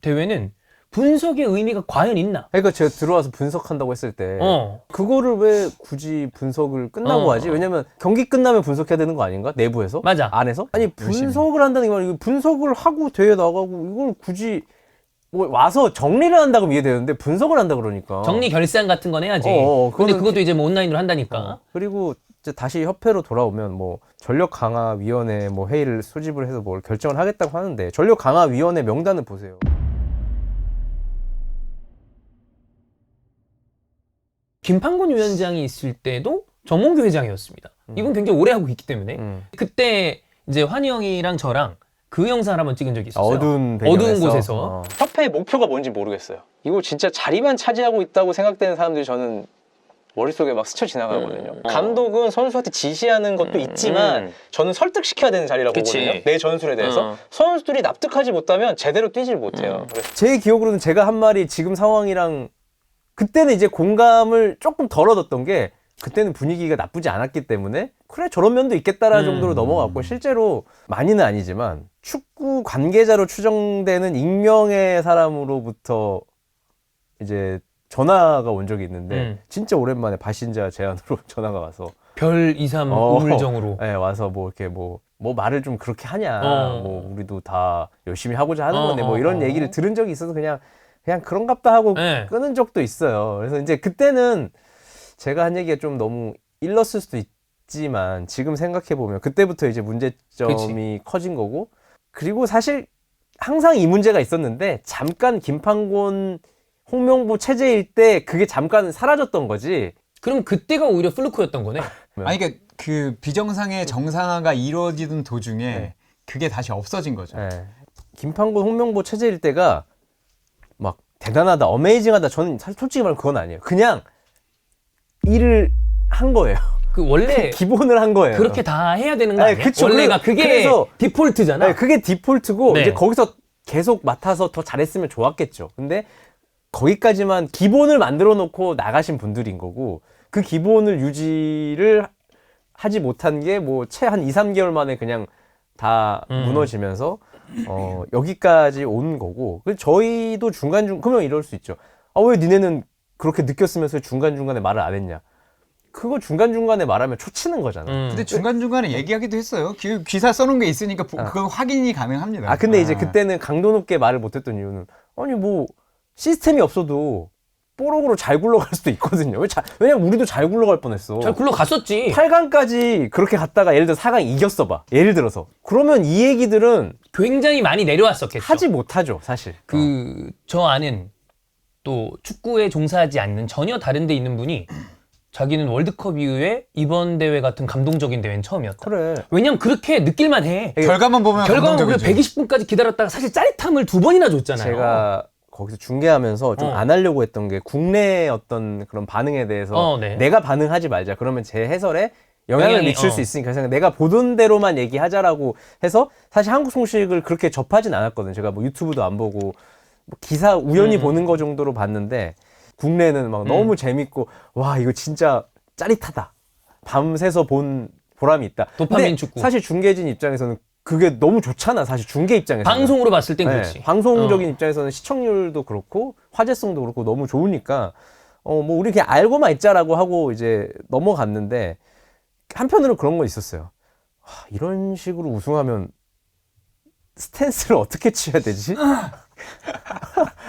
[SPEAKER 1] 대회는 분석의 의미가 과연 있나?
[SPEAKER 2] 그러니까 제가 들어와서 분석한다고 했을 때 그거를 왜 굳이 분석을 끝나고 하지? 왜냐면 경기 끝나면 분석해야 되는 거 아닌가? 내부에서?
[SPEAKER 1] 맞아.
[SPEAKER 2] 안에서? 아니 분석을 한다는 게 말이야. 분석을 하고 대회 나가고 이걸 굳이 뭐 와서 정리를 한다 그러면 이해되는데 분석을 한다 그러니까
[SPEAKER 1] 정리 결산 같은 건 해야지. 근데 그것도 이제 뭐 온라인으로 한다니까.
[SPEAKER 2] 그리고 이제 다시 협회로 돌아오면 뭐 전력 강화 위원회 뭐 회의를 소집을 해서 뭘 결정을 하겠다고 하는데 전력 강화 위원회 명단을 보세요.
[SPEAKER 1] 김판곤 위원장이 있을 때도 정몽규 회장이었습니다. 이분 굉장히 오래 하고 있기 때문에 그때 이제 환희 형이랑 저랑 그 영상을 한번 찍은 적이 있었어요.
[SPEAKER 2] 어두운
[SPEAKER 1] 곳에서.
[SPEAKER 2] 협회의 목표가 뭔지 모르겠어요. 이거 진짜 자리만 차지하고 있다고 생각되는 사람들이 저는 머릿속에 막 스쳐 지나가거든요. 감독은 선수한테 지시하는 것도 있지만 저는 설득시켜야 되는 자리라고 보거든요. 내 전술에 대해서. 선수들이 납득하지 못하면 제대로 뛰질 못해요. 제 기억으로는 제가 한 말이 지금 상황이랑 그때는 이제 공감을 조금 덜 얻었던 게 그때는 분위기가 나쁘지 않았기 때문에 그래 저런 면도 있겠다라는 정도로 넘어갔고 실제로 많이는 아니지만 축구 관계자로 추정되는 익명의 사람으로부터 이제 전화가 온 적이 있는데 진짜 오랜만에 발신자 제안으로 전화가 와서
[SPEAKER 1] 별 2, 3 우물정으로
[SPEAKER 2] 네, 와서 뭐 이렇게 뭐 말을 좀 그렇게 하냐 뭐 우리도 다 열심히 하고자 하는 건데 뭐 이런 얘기를 들은 적이 있어서 그냥 그런갑다 하고 끊은 적도 있어요. 그래서 이제 그때는 제가 한 얘기가 좀 너무 일렀을 수도 있지만 지금 생각해보면 그때부터 이제 문제점이 커진 거고 그리고 사실 항상 이 문제가 있었는데 잠깐 김판곤 홍명보 체제일 때 그게 잠깐 사라졌던 거지.
[SPEAKER 1] 그럼 그때가 오히려 플루크였던 거네.
[SPEAKER 3] 아니 그러니까 그 비정상의 정상화가 이루어지던 도중에 그게 다시 없어진 거죠.
[SPEAKER 2] 김판곤 홍명보 체제일 때가 막 대단하다 어메이징하다 저는 사실 솔직히 말하면 그건 아니에요. 그냥 일을 한 거예요.
[SPEAKER 1] 그 원래
[SPEAKER 2] 기본을 한 거예요.
[SPEAKER 1] 그렇게 다 해야 되는 거 아니야?
[SPEAKER 2] 그쵸.
[SPEAKER 1] 원래가 그게
[SPEAKER 2] 그래서
[SPEAKER 1] 디폴트잖아.
[SPEAKER 2] 그게 디폴트고 이제 거기서 계속 맡아서 더 잘했으면 좋았겠죠. 근데 거기까지만 기본을 만들어 놓고 나가신 분들인 거고 그 기본을 유지를 하지 못한 게 뭐 채 한 2, 3개월 만에 그냥 다 무너지면서 여기까지 온 거고 저희도 그러면 이럴 수 있죠. 아, 왜 니네는 그렇게 느꼈으면서 중간중간에 말을 안 했냐. 그거 중간중간에 말하면 초치는 거잖아.
[SPEAKER 3] 근데 중간중간에 얘기하기도 했어요. 기사 써놓은 게 있으니까 그거 확인이 가능합니다.
[SPEAKER 2] 근데 이제 그때는 강도 높게 말을 못했던 이유는 아니 뭐 시스템이 없어도 뽀록으로 잘 굴러갈 수도 있거든요. 왜냐면 우리도 잘 굴러갈 뻔했어.
[SPEAKER 1] 잘 굴러갔었지. 8강까지
[SPEAKER 2] 그렇게 갔다가 예를 들어 4강 이겼어 봐. 예를 들어서. 그러면 이 얘기들은
[SPEAKER 1] 굉장히 많이 내려왔었겠죠.
[SPEAKER 2] 하지 못하죠, 사실.
[SPEAKER 1] 저 아는 또 축구에 종사하지 않는 전혀 다른 데 있는 분이 자기는 월드컵 이후에 이번 대회 같은 감동적인 대회는 처음이었다.
[SPEAKER 2] 그래.
[SPEAKER 1] 왜냐면 그렇게 느낄만 해.
[SPEAKER 3] 결과만 보면
[SPEAKER 1] 결과만 보면
[SPEAKER 3] 감동적이죠.
[SPEAKER 1] 120분까지 기다렸다가 사실 짜릿함을 2번이나 줬잖아요.
[SPEAKER 2] 제가 거기서 중계하면서 좀 안 하려고 했던 게 국내의 어떤 그런 반응에 대해서 내가 반응하지 말자. 그러면 제 해설에 영향을 미칠 수 있으니까 그래서 내가 보던 대로만 얘기하자라고 해서 사실 한국 소식을 그렇게 접하진 않았거든요. 제가 뭐 유튜브도 안 보고 뭐 기사 우연히 보는 거 정도로 봤는데 국내는 막 너무 재밌고 와 이거 진짜 짜릿하다. 밤새서 본 보람이 있다.
[SPEAKER 1] 도파민 축구.
[SPEAKER 2] 사실 중계진 입장에서는 그게 너무 좋잖아. 사실 중계 입장에서
[SPEAKER 1] 방송으로 봤을 땐 그렇지.
[SPEAKER 2] 방송적인 입장에서는 시청률도 그렇고 화제성도 그렇고 너무 좋으니까 뭐 우리 그냥 알고만 있자라고 하고 이제 넘어갔는데 한편으로 그런 거 있었어요. 이런 식으로 우승하면 스탠스를 어떻게 취해야 되지?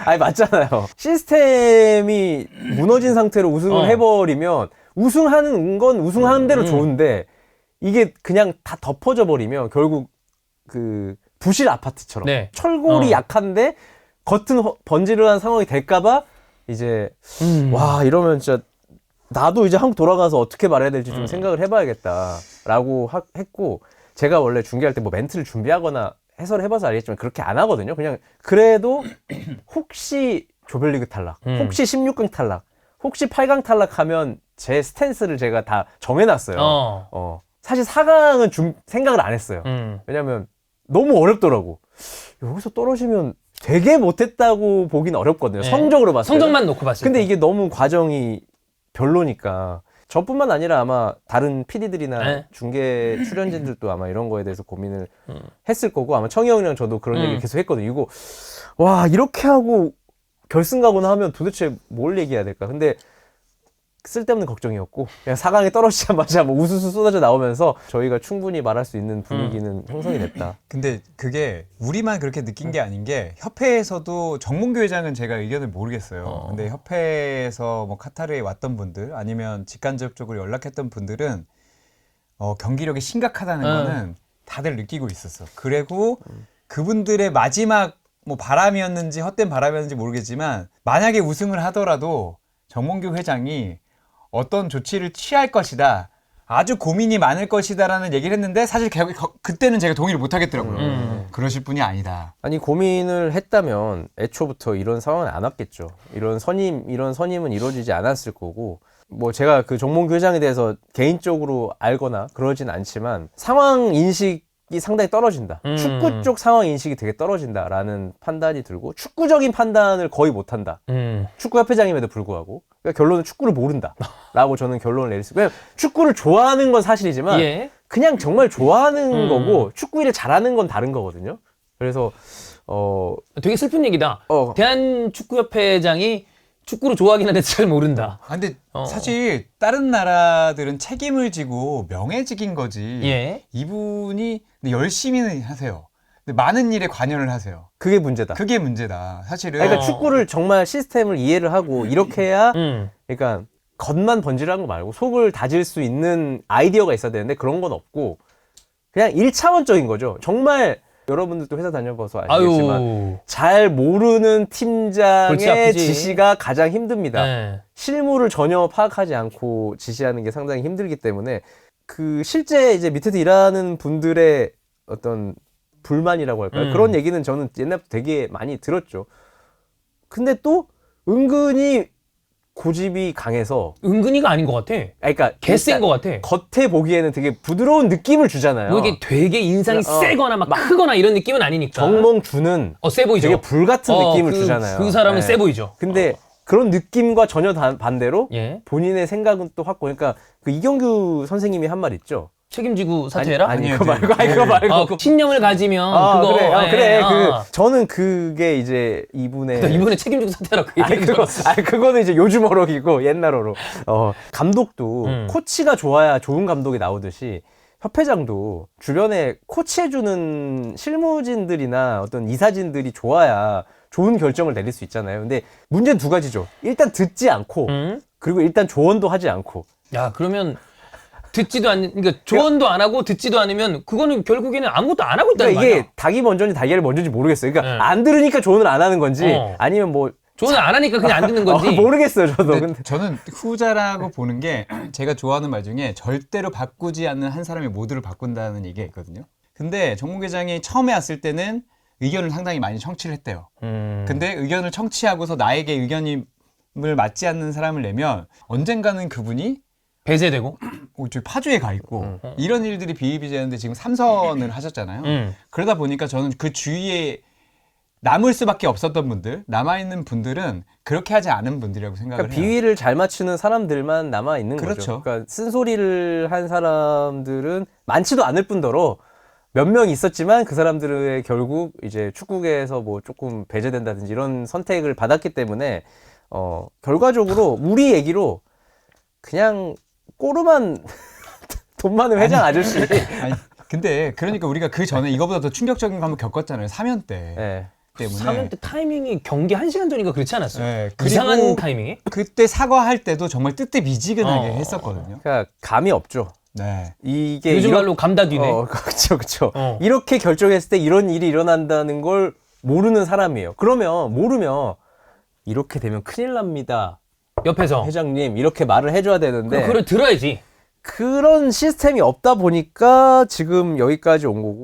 [SPEAKER 2] 아니 맞잖아요. 시스템이 무너진 상태로 우승을 해버리면 우승하는 건 우승하는 대로 좋은데 이게 그냥 다 덮어져 버리면 결국 그 부실 아파트처럼 철골이 약한데 겉은 번지르한 상황이 될까봐 이제 와 이러면 진짜 나도 이제 한국 돌아가서 어떻게 말해야 될지 좀 생각을 해봐야겠다라고 했고 제가 원래 중계할 때 뭐 멘트를 준비하거나 해설해봐서 알겠지만 그렇게 안 하거든요. 그냥 그래도 혹시 조별리그 탈락, 혹시 16강 탈락, 혹시 8강 탈락하면 제 스탠스를 제가 다 정해놨어요. 사실 4강은 생각을 안 했어요. 왜냐면 너무 어렵더라고. 여기서 떨어지면 되게 못했다고 보긴 어렵거든요. 성적으로 봤을 때.
[SPEAKER 1] 성적만 놓고 봤을 때.
[SPEAKER 2] 근데 이게 너무 과정이 별로니까 저뿐만 아니라 아마 다른 PD들이나 중계 출연진들도 아마 이런 거에 대해서 고민을 했을 거고 아마 청희 형이랑 저도 그런 얘기를 계속 했거든요. 이거 와 이렇게 하고 결승 가거나 하면 도대체 뭘 얘기해야 될까? 근데 쓸데없는 걱정이었고 그냥 4강에 떨어지자마자 뭐 우수수 쏟아져 나오면서 저희가 충분히 말할 수 있는 분위기는 형성이 됐다.
[SPEAKER 3] 근데 그게 우리만 그렇게 느낀 게 아닌 게 협회에서도 정몽규 회장은 제가 의견을 모르겠어요. 근데 협회에서 뭐 카타르에 왔던 분들 아니면 직간접적으로 연락했던 분들은 경기력이 심각하다는 거는 다들 느끼고 있었어. 그리고 그분들의 마지막 뭐 바람이었는지 헛된 바람이었는지 모르겠지만 만약에 우승을 하더라도 정몽규 회장이 어떤 조치를 취할 것이다. 아주 고민이 많을 것이다라는 얘기를 했는데 사실 그때는 제가 동의를 못 하겠더라고요. 그러실 분이 아니다.
[SPEAKER 2] 아니 고민을 했다면 애초부터 이런 상황은 안 왔겠죠. 이런 선임은 이루어지지 않았을 거고 뭐 제가 그 정몽규 회장에 대해서 개인적으로 알거나 그러진 않지만 상황 인식이 상당히 떨어진다. 축구 쪽 상황 인식이 되게 떨어진다라는 판단이 들고 축구적인 판단을 거의 못한다. 축구협회장임에도 불구하고 그러니까 결론은 축구를 모른다라고 저는 결론을 내릴 수 있어요. 축구를 좋아하는 건 사실이지만
[SPEAKER 1] 예.
[SPEAKER 2] 그냥 정말 좋아하는 거고 축구 일을 잘하는 건 다른 거거든요. 그래서
[SPEAKER 1] 되게 슬픈 얘기다. 대한축구협회장이 축구를 좋아하긴 하는데 잘 모른다.
[SPEAKER 3] 근데 사실 다른 나라들은 책임을 지고 명예직인 거지.
[SPEAKER 1] 예.
[SPEAKER 3] 이분이 근데 열심히는 하세요. 근데 많은 일에 관여를 하세요.
[SPEAKER 2] 그게 문제다.
[SPEAKER 3] 그게 문제다. 사실은.
[SPEAKER 2] 그러니까 축구를 정말 시스템을 이해를 하고 이렇게 해야 그러니까 겉만 번지르한 거 말고 속을 다질 수 있는 아이디어가 있어야 되는데 그런 건 없고 그냥 1차원적인 거죠. 정말 여러분들도 회사 다녀봐서 아시겠지만
[SPEAKER 1] 아유.
[SPEAKER 2] 잘 모르는
[SPEAKER 1] 골치
[SPEAKER 2] 팀장의
[SPEAKER 1] 아프지.
[SPEAKER 2] 지시가 가장 힘듭니다.
[SPEAKER 1] 네.
[SPEAKER 2] 실무를 전혀 파악하지 않고 지시하는 게 상당히 힘들기 때문에 그 실제 이제 밑에서 일하는 분들의 어떤 불만이라고 할까요? 그런 얘기는 저는 옛날부터 되게 많이 들었죠. 근데 또 은근히 고집이 강해서
[SPEAKER 1] 은근히가 아닌 것 같아.
[SPEAKER 2] 그러니까
[SPEAKER 1] 개센 것 같아.
[SPEAKER 2] 겉에 보기에는 되게 부드러운 느낌을 주잖아요.
[SPEAKER 1] 뭐 이게 되게 인상이 세거나 막 크거나 이런 느낌은 아니니까.
[SPEAKER 2] 정몽주는
[SPEAKER 1] 세 보이죠.
[SPEAKER 2] 되게 불같은 느낌을 주잖아요.
[SPEAKER 1] 그 사람은
[SPEAKER 2] 네.
[SPEAKER 1] 세 보이죠.
[SPEAKER 2] 근데 그런 느낌과 전혀 반대로
[SPEAKER 1] 예.
[SPEAKER 2] 본인의 생각은 또 확고 그러니까 그 이경규 선생님이 한 말 있죠.
[SPEAKER 1] 책임지고 사퇴해라?
[SPEAKER 2] 아니
[SPEAKER 3] 아니에요,
[SPEAKER 2] 그거 말고 그거 말고
[SPEAKER 1] 그 신념을 가지면 그거
[SPEAKER 2] 그래
[SPEAKER 1] 예,
[SPEAKER 2] 저는 그게 이제 이분의
[SPEAKER 1] 이번에 책임지고 사퇴해라 그 얘기
[SPEAKER 2] 그거는 이제 요즘 어록이고 옛날 어록. 감독도 코치가 좋아야 좋은 감독이 나오듯이 협회장도 주변에 코치해주는 실무진들이나 어떤 이사진들이 좋아야 좋은 결정을 내릴 수 있잖아요. 근데 문제는 두 가지죠. 일단 듣지 않고 그리고 일단 조언도 하지 않고.
[SPEAKER 1] 야 그러면 듣지도 않는 그러니까 조언도 안 하고 듣지도 않으면 그거는 결국에는 아무것도 안 하고 있다는
[SPEAKER 2] 그러니까
[SPEAKER 1] 말이야.
[SPEAKER 2] 이게 닭이 먼저인지 달걀이 먼저인지 모르겠어요. 그러니까
[SPEAKER 1] 네.
[SPEAKER 2] 안 들으니까 조언을 안 하는 건지 아니면 뭐
[SPEAKER 1] 조언을 안 하니까 그냥 안 듣는 건지.
[SPEAKER 2] 모르겠어요, 저도. 근데
[SPEAKER 3] 저는 후자라고 보는 게 제가 좋아하는 말 중에 절대로 바꾸지 않는 한 사람이 모두를 바꾼다는 얘기가 있거든요. 근데 정몽 회장이 처음에 왔을 때는 의견을 상당히 많이 청취를 했대요. 근데 의견을 청취하고서 나에게 의견을 맞지 않는 사람을 내면 언젠가는 그분이
[SPEAKER 1] 배제되고.
[SPEAKER 3] 저 파주에 가 있고 이런 일들이 비일비재한데 지금 3선을 하셨잖아요. 그러다 보니까 저는 그 주위에 남을 수밖에 없었던 분들, 남아있는 분들은 그렇게 하지 않은 분들이라고 생각을
[SPEAKER 2] 그러니까
[SPEAKER 3] 해요.
[SPEAKER 2] 비위를 잘 맞추는 사람들만 남아 있는
[SPEAKER 3] 그렇죠.
[SPEAKER 2] 거죠. 그러니까 쓴소리를 한 사람들은 많지도 않을 뿐더러 몇 명 있었지만 그 사람들의 결국 이제 축구계에서 뭐 조금 배제된다든지 이런 선택을 받았기 때문에 결과적으로 우리 얘기로 그냥 꼬르만 돈 많은 회장 아저씨.
[SPEAKER 3] 아니, 근데 그러니까 우리가 그 전에 이거보다 더 충격적인 거 한번 겪었잖아요. 3연 때
[SPEAKER 2] 네.
[SPEAKER 3] 때문에.
[SPEAKER 1] 3년 때 타이밍이 경기 1시간 전인가 그렇지 않았어요?
[SPEAKER 3] 네,
[SPEAKER 1] 이상한
[SPEAKER 3] 그리고
[SPEAKER 1] 타이밍에?
[SPEAKER 3] 그때 사과할 때도 정말 뜨뜻미지근하게 했었거든요.
[SPEAKER 2] 그러니까 감이 없죠.
[SPEAKER 3] 네.
[SPEAKER 2] 이게
[SPEAKER 1] 요즘 말로 감다 뒤네.
[SPEAKER 2] 그렇죠. 이렇게 결정했을 때 이런 일이 일어난다는 걸 모르는 사람이에요. 그러면 모르면 이렇게 되면 큰일 납니다.
[SPEAKER 1] 옆에서.
[SPEAKER 2] 회장님 이렇게 말을 해줘야 되는데
[SPEAKER 1] 그걸 들어야지.
[SPEAKER 2] 그런 시스템이 없다 보니까 지금 여기까지 온 거고.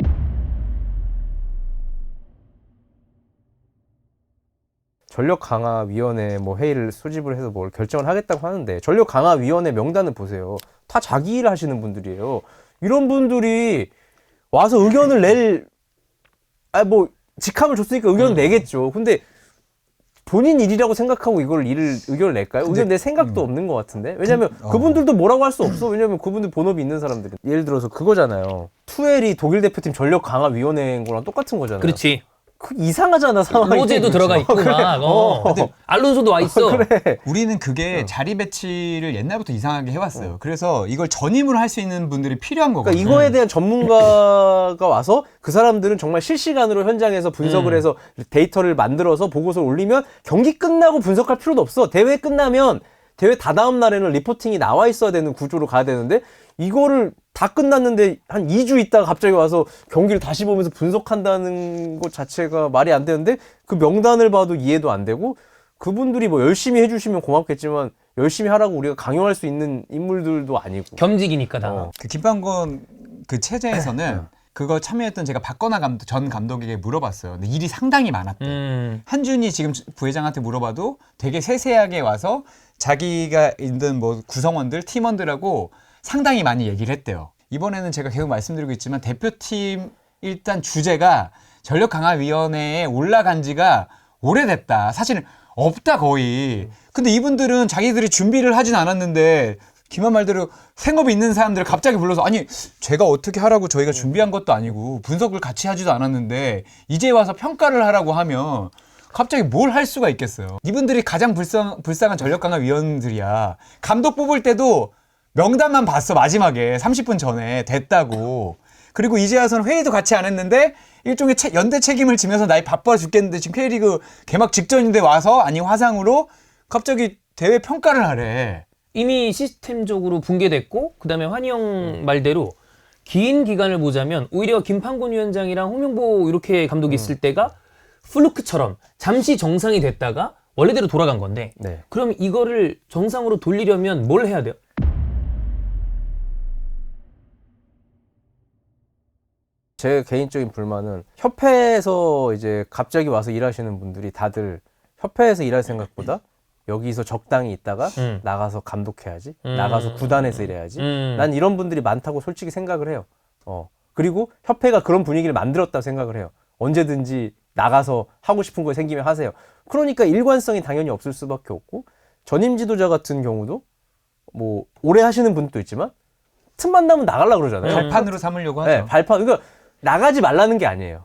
[SPEAKER 2] 전력강화위원회 뭐 회의를 소집을 해서 뭘 결정을 하겠다고 하는데 전력강화위원회 명단을 보세요. 다 자기 일 하시는 분들이에요. 이런 분들이 와서 의견을 뭐 직함을 줬으니까 의견을 내겠죠. 근데 본인 일이라고 생각하고 의견을 낼까요? 의견 낼 생각도 없는 것 같은데. 왜냐면 그분들도 뭐라고 할 수 없어. 왜냐면 그분들 본업이 있는 사람들이. 예를 들어서 그거잖아요. 투엘이 독일 대표팀 전력강화위원회인 거랑 똑같은 거잖아요.
[SPEAKER 1] 그렇지.
[SPEAKER 2] 이상하잖아 상황이.
[SPEAKER 1] 로제도 들어가 있고 막.
[SPEAKER 2] 근데
[SPEAKER 1] 알론소도 와 있어.
[SPEAKER 2] 그래.
[SPEAKER 3] 우리는 그게 자리 배치를 옛날부터 이상하게 해왔어요. 그래서 이걸 전임으로 할 수 있는 분들이 필요한 거거든요.
[SPEAKER 2] 그러니까 이거에 대한 전문가가 와서 그 사람들은 정말 실시간으로 현장에서 분석을 해서 데이터를 만들어서 보고서를 올리면 경기 끝나고 분석할 필요도 없어. 대회 끝나면 대회 다다음 날에는 리포팅이 나와 있어야 되는 구조로 가야 되는데 이거를 다 끝났는데 한 2주 있다가 갑자기 와서 경기를 다시 보면서 분석한다는 것 자체가 말이 안 되는데 그 명단을 봐도 이해도 안 되고 그분들이 뭐 열심히 해주시면 고맙겠지만 열심히 하라고 우리가 강요할 수 있는 인물들도 아니고.
[SPEAKER 1] 겸직이니까 다.
[SPEAKER 3] 그 김판곤 그 체제에서는 그거 참여했던 제가 박건하 전 감독에게 물어봤어요. 근데 일이 상당히 많았대. 한준이 지금 부회장한테 물어봐도 되게 세세하게 와서 자기가 있는 뭐 구성원들, 팀원들하고 상당히 많이 얘기를 했대요. 이번에는 제가 계속 말씀드리고 있지만 대표팀 일단 주제가 전력강화위원회에 올라간 지가 오래됐다. 사실은 없다 거의. 근데 이분들은 자기들이 준비를 하진 않았는데 김한 말대로 생업이 있는 사람들을 갑자기 불러서 아니 제가 어떻게 하라고 저희가 준비한 것도 아니고 분석을 같이 하지도 않았는데 이제 와서 평가를 하라고 하면 갑자기 뭘 할 수가 있겠어요. 이분들이 가장 불쌍한 전력강화위원들이야. 감독 뽑을 때도 명단만 봤어. 마지막에 30분 전에 됐다고. 그리고 이제 와서는 회의도 같이 안 했는데 일종의 연대 책임을 지면서 나이 바빠 죽겠는데 지금 K리그 개막 직전인데 와서 아니 화상으로 갑자기 대회 평가를 하래.
[SPEAKER 1] 이미 시스템적으로 붕괴됐고 그다음에 환희영 말대로 긴 기간을 보자면 오히려 김판곤 위원장이랑 홍명보 이렇게 감독이 있을 때가 플루크처럼 잠시 정상이 됐다가 원래대로 돌아간 건데
[SPEAKER 2] 네.
[SPEAKER 1] 그럼 이거를 정상으로 돌리려면 뭘 해야 돼요?
[SPEAKER 2] 제 개인적인 불만은 협회에서 이제 갑자기 와서 일하시는 분들이 다들 협회에서 일할 생각보다 여기서 적당히 있다가 나가서 감독해야지, 나가서 구단에서 일해야지. 난 이런 분들이 많다고 솔직히 생각을 해요. 그리고 협회가 그런 분위기를 만들었다고 생각을 해요. 언제든지 나가서 하고 싶은 거 생기면 하세요. 그러니까 일관성이 당연히 없을 수밖에 없고 전임 지도자 같은 경우도 뭐 오래 하시는 분도 있지만 틈만 나면 나가려고 그러잖아요.
[SPEAKER 3] 발판으로 삼으려고 하죠.
[SPEAKER 2] 네, 발판. 그러니까 나가지 말라는 게 아니에요.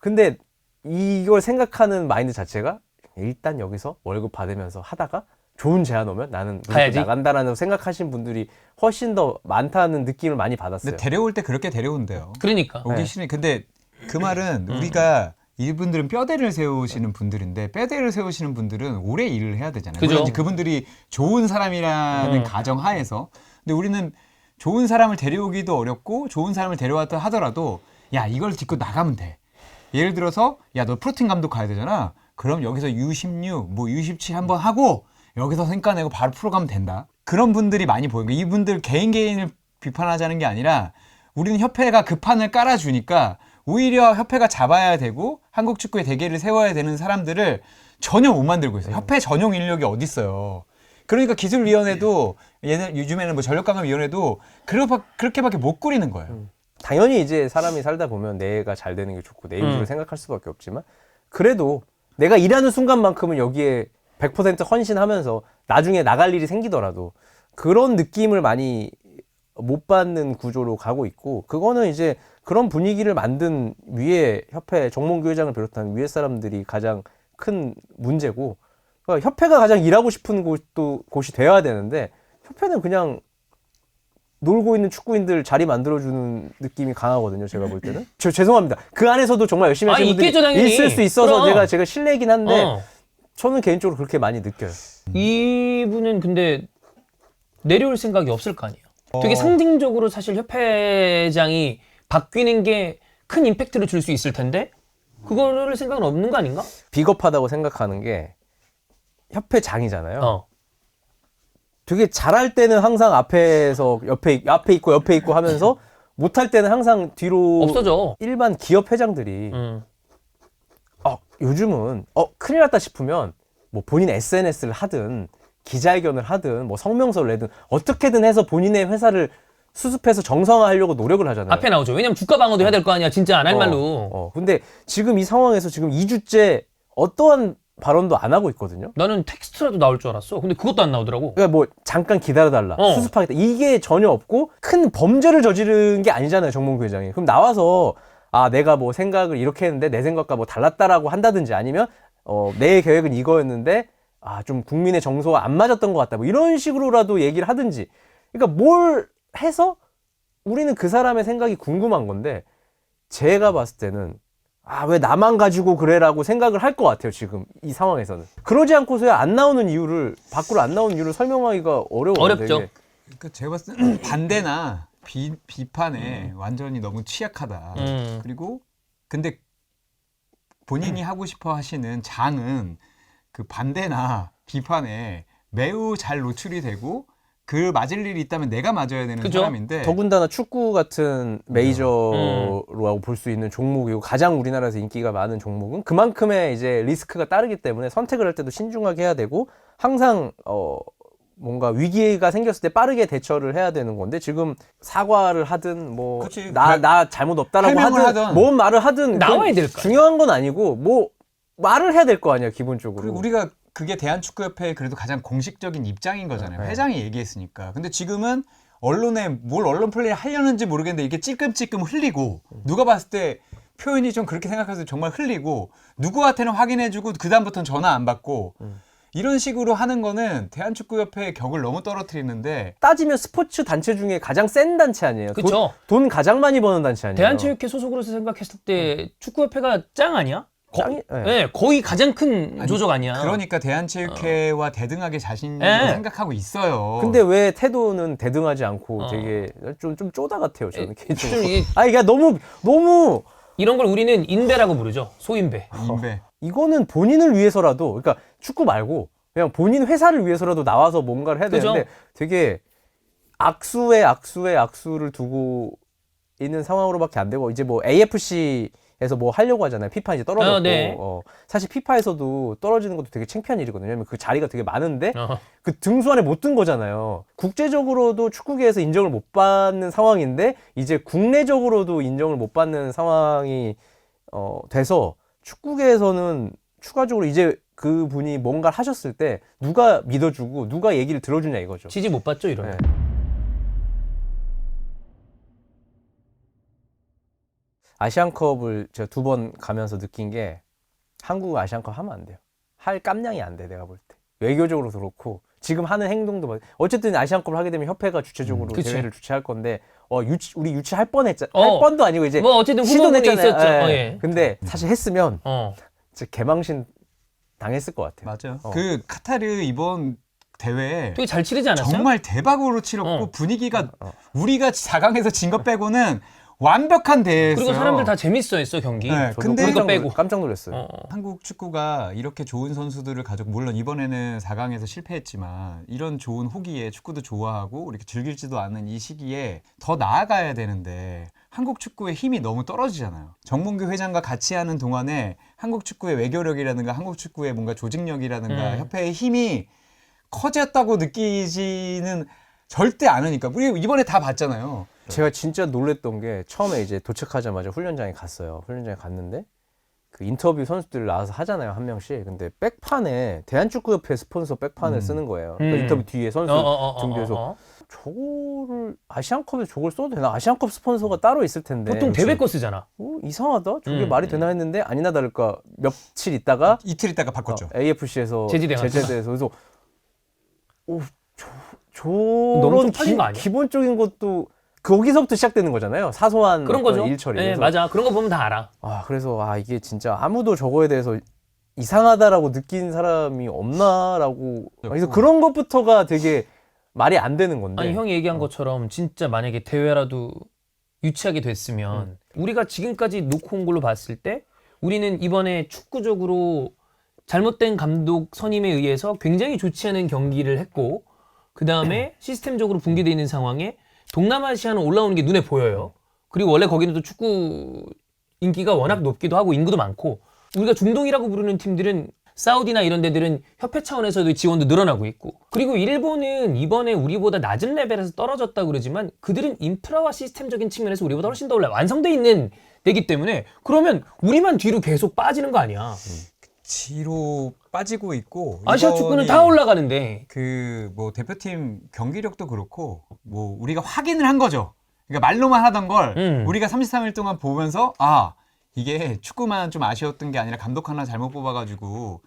[SPEAKER 2] 근데 이걸 생각하는 마인드 자체가 일단 여기서 월급 받으면서 하다가 좋은 제안 오면 나는
[SPEAKER 1] 가야지.
[SPEAKER 2] 나간다라는 생각하시는 분들이 훨씬 더 많다는 느낌을 많이 받았어요.
[SPEAKER 3] 근데 데려올 때 그렇게 데려온대요.
[SPEAKER 1] 그러니까.
[SPEAKER 3] 오기 싫으니. 근데 그 말은 우리가 이분들은 뼈대를 세우시는 분들인데 뼈대를 세우시는 분들은 오래 일을 해야 되잖아요.
[SPEAKER 1] 그죠.
[SPEAKER 3] 물론 이제 그분들이 좋은 사람이라는 가정 하에서. 근데 우리는 좋은 사람을 데려오기도 어렵고 좋은 사람을 데려왔다 하더라도 야 이걸 딛고 나가면 돼. 예를 들어서 야 너 프로팀 감독 가야 되잖아. 그럼 여기서 U16, 뭐 U17 한번 하고 여기서 성과 내고 바로 프로 가면 된다. 그런 분들이 많이 보이고 이분들 개인을 비판하자는 게 아니라 우리는 협회가 그 판을 깔아주니까 오히려 협회가 잡아야 되고 한국 축구의 대계를 세워야 되는 사람들을 전혀 못 만들고 있어요. 협회 전용 인력이 어디 있어요. 그러니까 기술위원회도 요즘에는 뭐 전력강화위원회도 그렇게밖에 못 꾸리는 거예요.
[SPEAKER 2] 당연히 이제 사람이 살다 보면 내가 잘 되는 게 좋고 내 위주로 생각할 수밖에 없지만 그래도 내가 일하는 순간만큼은 여기에 100% 헌신하면서 나중에 나갈 일이 생기더라도 그런 느낌을 많이 못 받는 구조로 가고 있고 그거는 이제 그런 분위기를 만든 위에 협회 정몽규 회장을 비롯한 위에 사람들이 가장 큰 문제고 그러니까 협회가 가장 일하고 싶은 곳이 되어야 되는데 협회는 그냥 놀고 있는 축구인들 자리 만들어주는 느낌이 강하거든요. 제가 볼 때는. 죄송합니다. 그 안에서도 정말 열심히 하시는 분들이
[SPEAKER 1] 있겠죠, 당연히.
[SPEAKER 2] 있을 수 있어서
[SPEAKER 1] 그럼.
[SPEAKER 2] 제가 실례긴 한데 저는 개인적으로 그렇게 많이 느껴요.
[SPEAKER 1] 이분은 근데 내려올 생각이 없을 거 아니에요. 되게 상징적으로 사실 협회장이 바뀌는 게 큰 임팩트를 줄 수 있을 텐데 그거를 생각은 없는 거 아닌가?
[SPEAKER 2] 비겁하다고 생각하는 게 협회장이잖아요. 되게 잘할 때는 항상 앞에서 옆에 있고 하면서 못할 때는 항상 뒤로
[SPEAKER 1] 없어져.
[SPEAKER 2] 일반 기업 회장들이 요즘은 큰일 났다 싶으면 뭐 본인 SNS를 하든 기자회견을 하든 뭐 성명서를 내든 어떻게든 해서 본인의 회사를 수습해서 정상화하려고 노력을 하잖아요.
[SPEAKER 1] 앞에 나오죠. 왜냐면 주가 방어도 해야 될 거 아니야. 진짜 안 할 말로.
[SPEAKER 2] 근데 지금 이 상황에서 지금 2주째 어떠한 발언도 안 하고 있거든요.
[SPEAKER 1] 나는 텍스트라도 나올 줄 알았어. 근데 그것도 안 나오더라고.
[SPEAKER 2] 그러니까 뭐 잠깐 기다려달라, 수습하겠다 이게 전혀 없고 큰 범죄를 저지른 게 아니잖아요, 정몽규 회장이. 그럼 나와서 아 내가 뭐 생각을 이렇게 했는데 내 생각과 뭐 달랐다라고 한다든지 아니면 내 계획은 이거였는데 아 좀 국민의 정서와 안 맞았던 것 같다 뭐 이런 식으로라도 얘기를 하든지 그러니까 뭘 해서 우리는 그 사람의 생각이 궁금한 건데 제가 봤을 때는 아 왜 나만 가지고 그래라고 생각을 할 것 같아요 지금 이 상황에서는 그러지 않고서야 안 나오는 이유를 밖으로 안 나오는 이유를 설명하기가 어려워요.
[SPEAKER 1] 어렵죠.
[SPEAKER 2] 되게.
[SPEAKER 3] 그러니까 제가 봤을 때 반대나 비판에 완전히 너무 취약하다. 그리고 근데 본인이 하고 싶어 하시는 장은 그 반대나 비판에 매우 잘 노출이 되고 그 맞을 일이 있다면 내가 맞아야 되는
[SPEAKER 1] 그죠?
[SPEAKER 3] 사람인데
[SPEAKER 2] 더군다나 축구 같은 메이저라고 볼 수 있는 종목이고 가장 우리나라에서 인기가 많은 종목은 그만큼의 이제 리스크가 따르기 때문에 선택을 할 때도 신중하게 해야 되고 항상 뭔가 위기가 생겼을 때 빠르게 대처를 해야 되는 건데 지금 사과를 하든 뭐
[SPEAKER 3] 그치.
[SPEAKER 2] 나 잘못 없다라고
[SPEAKER 3] 해명을
[SPEAKER 2] 하든
[SPEAKER 3] 하든.
[SPEAKER 2] 뭔 말을 하든
[SPEAKER 1] 나와야
[SPEAKER 2] 그건
[SPEAKER 1] 될 거 아니야.
[SPEAKER 2] 중요한 건 아니고 뭐 말을 해야 될 거 아니야 기본적으로.
[SPEAKER 3] 그리고 우리가 그게 대한축구협회의 그래도 가장 공식적인 입장인 거잖아요.
[SPEAKER 2] 네.
[SPEAKER 3] 회장이 얘기했으니까. 근데 지금은 언론에 뭘 언론 플레이를 하려는지 모르겠는데 이게 찔끔찔끔 흘리고 누가 봤을 때 표현이 좀 그렇게 생각해서 정말 흘리고 누구한테는 확인해주고 그 다음부터는 전화 안 받고 이런 식으로 하는 거는 대한축구협회의 격을 너무 떨어뜨리는데
[SPEAKER 2] 따지면 스포츠 단체 중에 가장 센 단체 아니에요.
[SPEAKER 1] 그쵸.
[SPEAKER 2] 돈 가장 많이 버는 단체 아니에요.
[SPEAKER 1] 대한체육회 소속으로서 생각했을 때 축구협회가 짱 아니야?
[SPEAKER 2] 짱이- 예.
[SPEAKER 1] 네, 거의 가장 큰 조직 아니야.
[SPEAKER 3] 그러니까 대한체육회와 대등하게 자신을
[SPEAKER 1] 네.
[SPEAKER 3] 생각하고 있어요.
[SPEAKER 2] 근데 왜 태도는 대등하지 않고
[SPEAKER 1] 어.
[SPEAKER 2] 되게 좀 쪼다 같아요 저는
[SPEAKER 1] 좀
[SPEAKER 2] 개인적으로.
[SPEAKER 1] 이게
[SPEAKER 2] 아니 그러니까 너무
[SPEAKER 1] 이런 걸 우리는 인배라고 부르죠. 소인배.
[SPEAKER 3] 인배.
[SPEAKER 2] 이거는 본인을 위해서라도 그러니까 축구 말고 그냥 본인 회사를 위해서라도 나와서 뭔가를 해야
[SPEAKER 1] 그죠?
[SPEAKER 2] 되는데 되게 악수를 두고 있는 상황으로밖에 안 되고 이제 뭐 AFC에서 뭐 하려고 하잖아요. 피파 이제 떨어졌고
[SPEAKER 1] 네.
[SPEAKER 2] 사실 피파에서도 떨어지는 것도 되게 창피한 일이거든요. 왜냐면 그 자리가 되게 많은데
[SPEAKER 1] 어.
[SPEAKER 2] 그 등수 안에 못 든 거잖아요. 국제적으로도 축구계에서 인정을 못 받는 상황인데 이제 국내적으로도 인정을 못 받는 상황이 돼서 축구계에서는 추가적으로 이제 그 분이 뭔가를 하셨을 때 누가 믿어주고 누가 얘기를 들어주냐 이거죠.
[SPEAKER 1] 지지 못 받죠 이러면.
[SPEAKER 2] 네. 아시안컵을 제가 2번 가면서 느낀 게 한국 아시안컵 하면 안 돼요. 할 깜냥이 안 돼, 내가 볼 때. 외교적으로도 그렇고 지금 하는 행동도 어쨌든 아시안컵을 하게 되면 협회가 주최적으로
[SPEAKER 1] 그치.
[SPEAKER 2] 대회를 주최할 건데 우리 유치할 뻔했잖아.
[SPEAKER 1] 어.
[SPEAKER 2] 할 뻔도 아니고 이제
[SPEAKER 1] 뭐 어쨌든
[SPEAKER 2] 시도는
[SPEAKER 1] 후보군에
[SPEAKER 2] 했잖아요.
[SPEAKER 1] 있었죠.
[SPEAKER 2] 예.
[SPEAKER 1] 예.
[SPEAKER 2] 근데 사실 했으면
[SPEAKER 1] 어.
[SPEAKER 2] 진짜 개망신 당했을 것 같아요.
[SPEAKER 3] 맞아요.
[SPEAKER 2] 어.
[SPEAKER 3] 그 카타르 이번 대회
[SPEAKER 1] 되게 잘 치르지 않았어요?
[SPEAKER 3] 정말 대박으로 치렀고
[SPEAKER 1] 어.
[SPEAKER 3] 분위기가 우리가 4강에서 진 것 빼고는 완벽한 대회였어요.
[SPEAKER 1] 그리고 사람들 다 재밌어 했어 경기.
[SPEAKER 3] 네,
[SPEAKER 2] 저도
[SPEAKER 3] 근데
[SPEAKER 2] 깜짝 놀랐어요.
[SPEAKER 1] 어.
[SPEAKER 3] 한국 축구가 이렇게 좋은 선수들을 가지고 물론 이번에는 4강에서 실패했지만 이런 좋은 후기에 축구도 좋아하고 이렇게 즐길지도 않는 이 시기에 더 나아가야 되는데 한국 축구의 힘이 너무 떨어지잖아요. 정몽규 회장과 같이 하는 동안에 한국 축구의 외교력이라든가 한국 축구의 뭔가 조직력이라든가 협회의 힘이 커졌다고 느끼지는 절대 않으니까 우리 이번에 다 봤잖아요.
[SPEAKER 2] 제가 진짜 놀랬던 게 처음에 이제 도착하자마자 훈련장에 갔어요. 훈련장에 갔는데 그 인터뷰 선수들 나와서 하잖아요, 한 명씩. 근데 백판에 대한축구협회 스폰서 백판을 쓰는 거예요. 그러니까 인터뷰 뒤에 선수 등뒤에서 저거를 아시안컵에 저걸 써도 되나? 아시안컵 스폰서가 따로 있을 텐데.
[SPEAKER 1] 보통 대회 거 쓰잖아.
[SPEAKER 2] 이상하다. 저게 말이 되나 했는데 아니나 다를까 며칠 있다가
[SPEAKER 3] 이틀 있다가 바꿨죠.
[SPEAKER 2] AFC에서
[SPEAKER 1] 제지돼가지고.
[SPEAKER 2] 제재돼서 그래서
[SPEAKER 1] 너무
[SPEAKER 2] 저런
[SPEAKER 1] 쪽팔린 거 아니야?
[SPEAKER 2] 기본적인 것도 거기서부터 시작되는 거잖아요. 사소한
[SPEAKER 1] 그런 거죠.
[SPEAKER 2] 어떤 일 처리.
[SPEAKER 1] 네,
[SPEAKER 2] 그래서
[SPEAKER 1] 맞아. 그런 거 보면 다 알아.
[SPEAKER 2] 그래서 이게 진짜 아무도 저거에 대해서 이상하다라고 느낀 사람이 없나라고. 그래서 그런 것부터가 되게 말이 안 되는 건데.
[SPEAKER 1] 아니 형이 얘기한 것처럼 진짜 만약에 대회라도 유치하게 됐으면 우리가 지금까지 놓고 온 걸로 봤을 때 우리는 이번에 축구적으로 잘못된 감독 선임에 의해서 굉장히 좋지 않은 경기를 했고 그 다음에 시스템적으로 붕괴되어 있는 상황에 동남아시아는 올라오는 게 눈에 보여요. 그리고 원래 거기는 또 축구 인기가 워낙 높기도 하고 인구도 많고 우리가 중동이라고 부르는 팀들은 사우디나 이런 데들은 협회 차원에서도 지원도 늘어나고 있고 그리고 일본은 이번에 우리보다 낮은 레벨에서 떨어졌다고 그러지만 그들은 인프라와 시스템적인 측면에서 우리보다 훨씬 더 완성돼 있는 데기 때문에 그러면 우리만 뒤로 계속 빠지는 거 아니야.
[SPEAKER 3] 뒤로 빠지고 있고
[SPEAKER 1] 아시아 축구는 다 올라가는데
[SPEAKER 3] 그 뭐 대표팀 경기력도 그렇고 뭐 우리가 확인을 한 거죠. 그러니까 말로만 하던 걸
[SPEAKER 1] 우리가
[SPEAKER 3] 우리가 33일 동안 보면서 아 이게 축구만 좀 아쉬웠던 게 아니라 감독 하나 잘못 뽑아가지고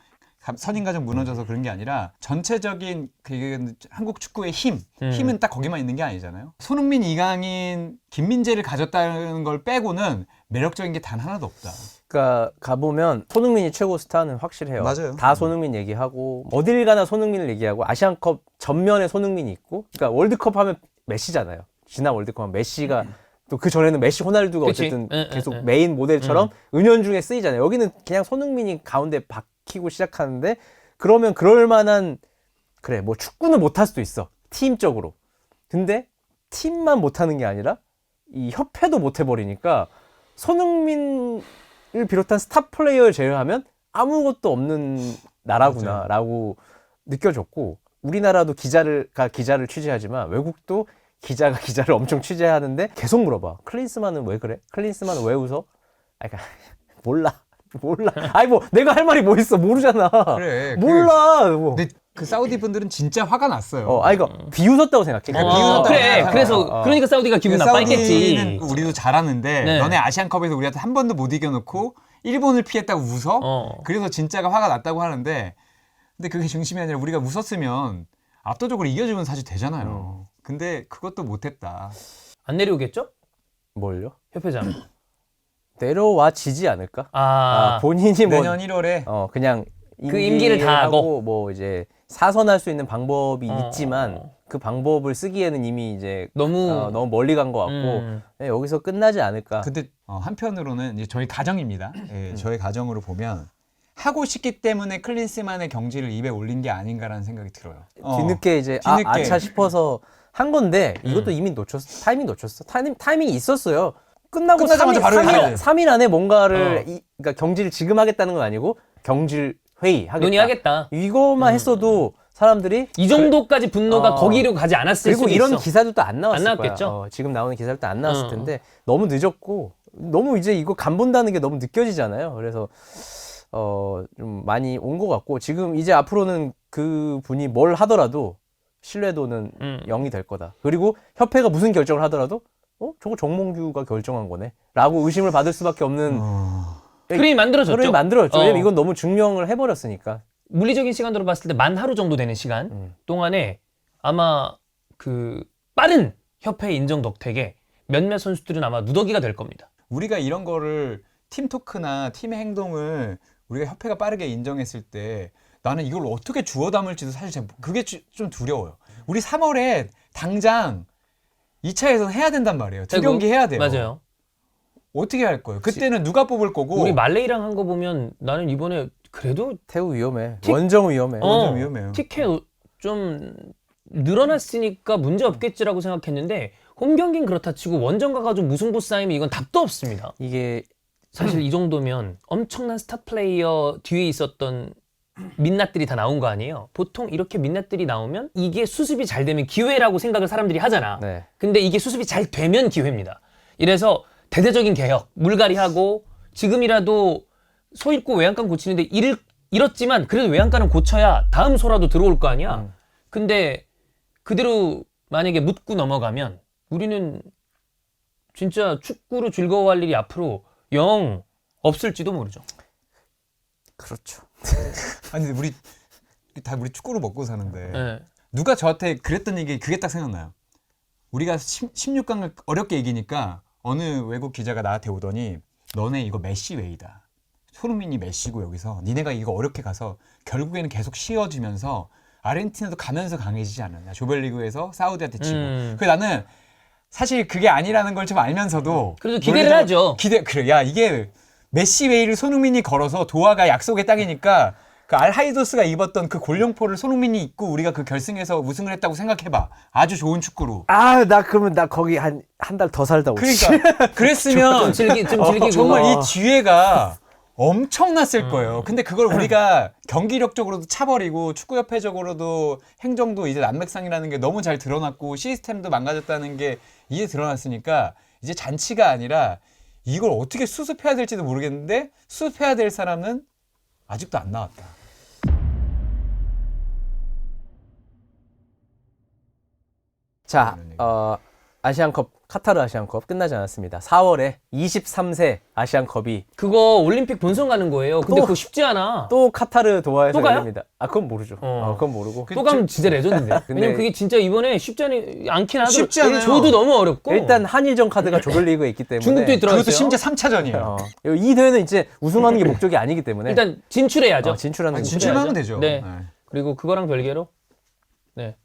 [SPEAKER 3] 선임과정 무너져서 그런 게 아니라 전체적인 그 한국 축구의 힘은 딱 거기만 있는 게 아니잖아요. 손흥민, 이강인, 김민재를 가졌다는 걸 빼고는 매력적인 게 단 하나도 없다.
[SPEAKER 2] 그러니까 가보면 손흥민이 최고 스타는 확실해요.
[SPEAKER 3] 맞아요.
[SPEAKER 2] 다 손흥민 얘기하고 어딜 가나 손흥민을 얘기하고 아시안컵 전면에 손흥민이 있고 그러니까 월드컵 하면 메시잖아요. 지난 월드컵 하면 메시가 또 그 전에는 메시, 호날두가
[SPEAKER 1] 그치.
[SPEAKER 2] 어쨌든 계속 메인 모델처럼 은연중에 쓰이잖아요. 여기는 그냥 손흥민이 가운데 박히고 시작하는데 그러면 그럴 만한 그래 뭐 축구는 못할 수도 있어 팀적으로. 근데 팀만 못하는 게 아니라 이 협회도 못해버리니까 손흥민을 비롯한 스타 플레이어를 제외하면 아무것도 없는 나라구나라고 느껴졌고 우리나라도 기자를 취재하지만 외국도 기자가 기자를 엄청 취재하는데 계속 물어봐. 클린스만은 왜 그래? 클린스만은 왜 웃어? 아, 그러니까 몰라. 아니 뭐 내가 할 말이 뭐 있어? 모르잖아.
[SPEAKER 3] 그래.
[SPEAKER 2] 몰라. 뭐.
[SPEAKER 3] 근데 그 사우디 분들은 진짜 화가 났어요.
[SPEAKER 2] 아 이거 비웃었다고 생각해.
[SPEAKER 3] 비웃었다고
[SPEAKER 1] 그래.
[SPEAKER 3] 생각하나.
[SPEAKER 1] 그래서 그러니까 사우디가 기분 나빠했겠지.
[SPEAKER 3] 사우디는 우리도 잘하는데
[SPEAKER 1] 네.
[SPEAKER 3] 너네 아시안컵에서 우리한테 한 번도 못 이겨놓고 일본을 피했다고 웃어? 그래서 진짜가 화가 났다고 하는데 근데 그게 중심이 아니라 우리가 웃었으면 압도적으로 이겨주면 사실 되잖아요. 근데 그것도 못했다.
[SPEAKER 1] 안 내려오겠죠?
[SPEAKER 2] 뭘요?
[SPEAKER 1] 협회장.
[SPEAKER 2] 내려와 지지 않을까? 본인이 뭐
[SPEAKER 3] 내년 1월에
[SPEAKER 2] 그냥
[SPEAKER 1] 그 임기를 다 하고
[SPEAKER 2] 뭐 이제 사선할 수 있는 방법이 있지만 그 방법을 쓰기에는 이미 이제
[SPEAKER 1] 너무
[SPEAKER 2] 멀리 간 것 같고 네, 여기서 끝나지 않을까.
[SPEAKER 3] 근데 한편으로는 이제 저희 가정입니다. 예, 저희 가정으로 보면 하고 싶기 때문에 클린스만의 경지를 입에 올린 게 아닌가라는 생각이 들어요.
[SPEAKER 2] 뒤늦게 이제
[SPEAKER 3] 뒤늦게.
[SPEAKER 2] 아차 싶어서 한 건데 이것도 이미 놓쳤어. 타이밍 놓쳤어. 타이밍이 있었어요. 끝나고
[SPEAKER 3] 끝나자마자 바로 해야 돼.
[SPEAKER 2] 3일 안에 뭔가를 그러니까 경질을 지금 하겠다는 건 아니고 경질 회의 하겠다.
[SPEAKER 1] 논의하겠다.
[SPEAKER 2] 이거만 했어도 사람들이
[SPEAKER 1] 이 정도까지 분노가 거기로 가지 않았을
[SPEAKER 2] 그리고
[SPEAKER 1] 수도
[SPEAKER 2] 이런
[SPEAKER 1] 있어.
[SPEAKER 2] 기사들도 안 나왔을
[SPEAKER 1] 안 나왔겠죠?
[SPEAKER 2] 거야. 지금 나오는 기사들도 안 나왔을 텐데 너무 늦었고 너무 이제 이거 간 본다는 게 너무 느껴지잖아요. 그래서 좀 많이 온 것 같고 지금 이제 앞으로는 그 분이 뭘 하더라도 신뢰도는 0이 될 거다. 그리고 협회가 무슨 결정을 하더라도 저거 정몽규가 결정한 거네 라고 의심을 받을 수밖에 없는
[SPEAKER 1] 흐름이 만들어졌죠.
[SPEAKER 2] 흐름이 만들어졌죠. 왜냐면 이건 너무 증명을 해버렸으니까.
[SPEAKER 1] 물리적인 시간으로 봤을 때 만 하루 정도 되는 시간 동안에 아마 그 빠른 협회 인정 덕택에 몇몇 선수들은 아마 누더기가 될 겁니다.
[SPEAKER 3] 우리가 이런 거를 팀 토크나 팀의 행동을 우리가 협회가 빠르게 인정했을 때 나는 이걸 어떻게 주워 담을지도 사실 그게 좀 두려워요. 우리 3월에 당장 2차 예선 해야 된단 말이에요. 두 경기 해야 돼요.
[SPEAKER 1] 맞아요.
[SPEAKER 3] 어떻게 할 거예요? 그때는 누가 뽑을 거고.
[SPEAKER 1] 우리 말레이랑 한 거 보면 나는 이번에 그래도
[SPEAKER 2] 태우 위험해. 원정 위험해.
[SPEAKER 3] 완전 위험해요.
[SPEAKER 1] 티켓 좀 늘어났으니까 문제 없겠지라고 생각했는데 홈 경기는 그렇다 치고 원정 가가지고 무승부 싸움이 이건 답도 없습니다.
[SPEAKER 2] 이게
[SPEAKER 1] 사실 이 정도면 엄청난 스타 플레이어 뒤에 있었던 민낯들이 다 나온 거 아니에요? 보통 이렇게 민낯들이 나오면 이게 수습이 잘 되면 기회라고 생각을 사람들이 하잖아.
[SPEAKER 2] 네.
[SPEAKER 1] 근데 이게 수습이 잘 되면 기회입니다. 이래서 대대적인 개혁, 물갈이하고 지금이라도 소 잃고 외양간 고치는데 잃었지만 그래도 외양간은 고쳐야 다음 소라도 들어올 거 아니야? 근데 그대로 만약에 묻고 넘어가면 우리는 진짜 축구로 즐거워할 일이 앞으로 영 없을지도 모르죠.
[SPEAKER 2] 그렇죠.
[SPEAKER 3] 아니 우리 축구로 먹고 사는데
[SPEAKER 1] 네.
[SPEAKER 3] 누가 저한테 그랬던 얘기 그게 딱 생각나요. 우리가 16강을 어렵게 이기니까 어느 외국 기자가 나한테 오더니 너네 이거 메시웨이다. 손흥민이 메시고 여기서 니네가 이거 어렵게 가서 결국에는 계속 쉬어지면서 아르헨티나도 가면서 강해지지 않았냐. 조별리그에서 사우디한테 치고. 그래서 나는 사실 그게 아니라는 걸 좀 알면서도
[SPEAKER 1] 그래도 기대를 하죠.
[SPEAKER 3] 그래. 야 이게 메시웨이를 손흥민이 걸어서 도하가 약속의 땅이니까 그 알하이도스가 입었던 그 골룡포를 손흥민이 입고 우리가 그 결승에서 우승을 했다고 생각해봐. 아주 좋은 축구로.
[SPEAKER 2] 그러면 나 거기 한 달 더 살다 오지.
[SPEAKER 3] 그러니까 그랬으면
[SPEAKER 1] 좀 즐기고
[SPEAKER 3] 정말 이 뒤에가 엄청났을 거예요. 근데 그걸 우리가 경기력적으로도 차버리고 축구협회적으로도 행정도 이제 난맥상이라는 게 너무 잘 드러났고 시스템도 망가졌다는 게 이제 드러났으니까 이제 잔치가 아니라 이걸 어떻게 수습해야 될지도 모르겠는데 수습해야 될 사람은 아직도 안 나왔다.
[SPEAKER 2] 자, 아시안컵 카타르 아시안컵 끝나지 않았습니다. 4월에 23세 아시안컵이
[SPEAKER 1] 그거 올림픽 본선 가는 거예요. 근데
[SPEAKER 2] 또-
[SPEAKER 1] 그거 쉽지 않아.
[SPEAKER 2] 또 카타르 도하에서
[SPEAKER 1] 또 가요?
[SPEAKER 2] 열립니다. 아 그건 모르죠. 그건 모르고.
[SPEAKER 1] 또 가면 진짜 레전드인데.
[SPEAKER 2] 근데-
[SPEAKER 1] 왜냐면 그게 진짜 이번에 쉽지 않긴 하더라고요.
[SPEAKER 3] 쉽지 않아요.
[SPEAKER 1] 저도 너무 어렵고.
[SPEAKER 2] 일단 한일전 카드가 조별리그에 있기 때문에
[SPEAKER 1] 중국도 들어갔어요.
[SPEAKER 3] 그것도 심지어 3차전이에요.
[SPEAKER 2] 이 대회는 이제 우승하는 게 목적이 아니기 때문에
[SPEAKER 1] 일단 진출해야죠.
[SPEAKER 2] 진출하는 게
[SPEAKER 3] 진출만 하면
[SPEAKER 1] 해야죠.
[SPEAKER 3] 되죠.
[SPEAKER 1] 네. 그리고 그거랑 별개로 네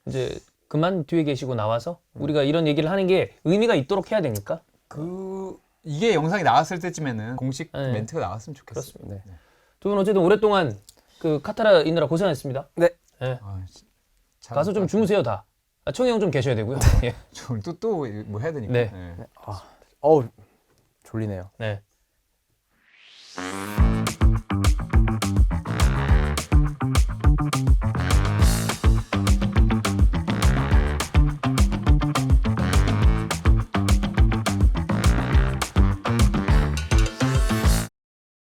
[SPEAKER 1] 이제 그만 뒤에 계시고 나와서 우리가 이런 얘기를 하는 게 의미가 있도록 해야 되니까.
[SPEAKER 3] 이게 영상이 나왔을 때쯤에는 공식
[SPEAKER 1] 네.
[SPEAKER 3] 멘트가 나왔으면 좋겠어요.
[SPEAKER 1] 그렇습니다. 두 분 어쨌든 오랫동안 그 카타르 있느라 고생하셨습니다.
[SPEAKER 2] 네.
[SPEAKER 1] 네.
[SPEAKER 3] 잘
[SPEAKER 1] 가서 좀 주무세요 다. 청이 형 좀 계셔야 되고요. 예.
[SPEAKER 3] 또 뭐 해야 되니까.
[SPEAKER 1] 네.
[SPEAKER 3] 네.
[SPEAKER 2] 어우 졸리네요.
[SPEAKER 1] 네.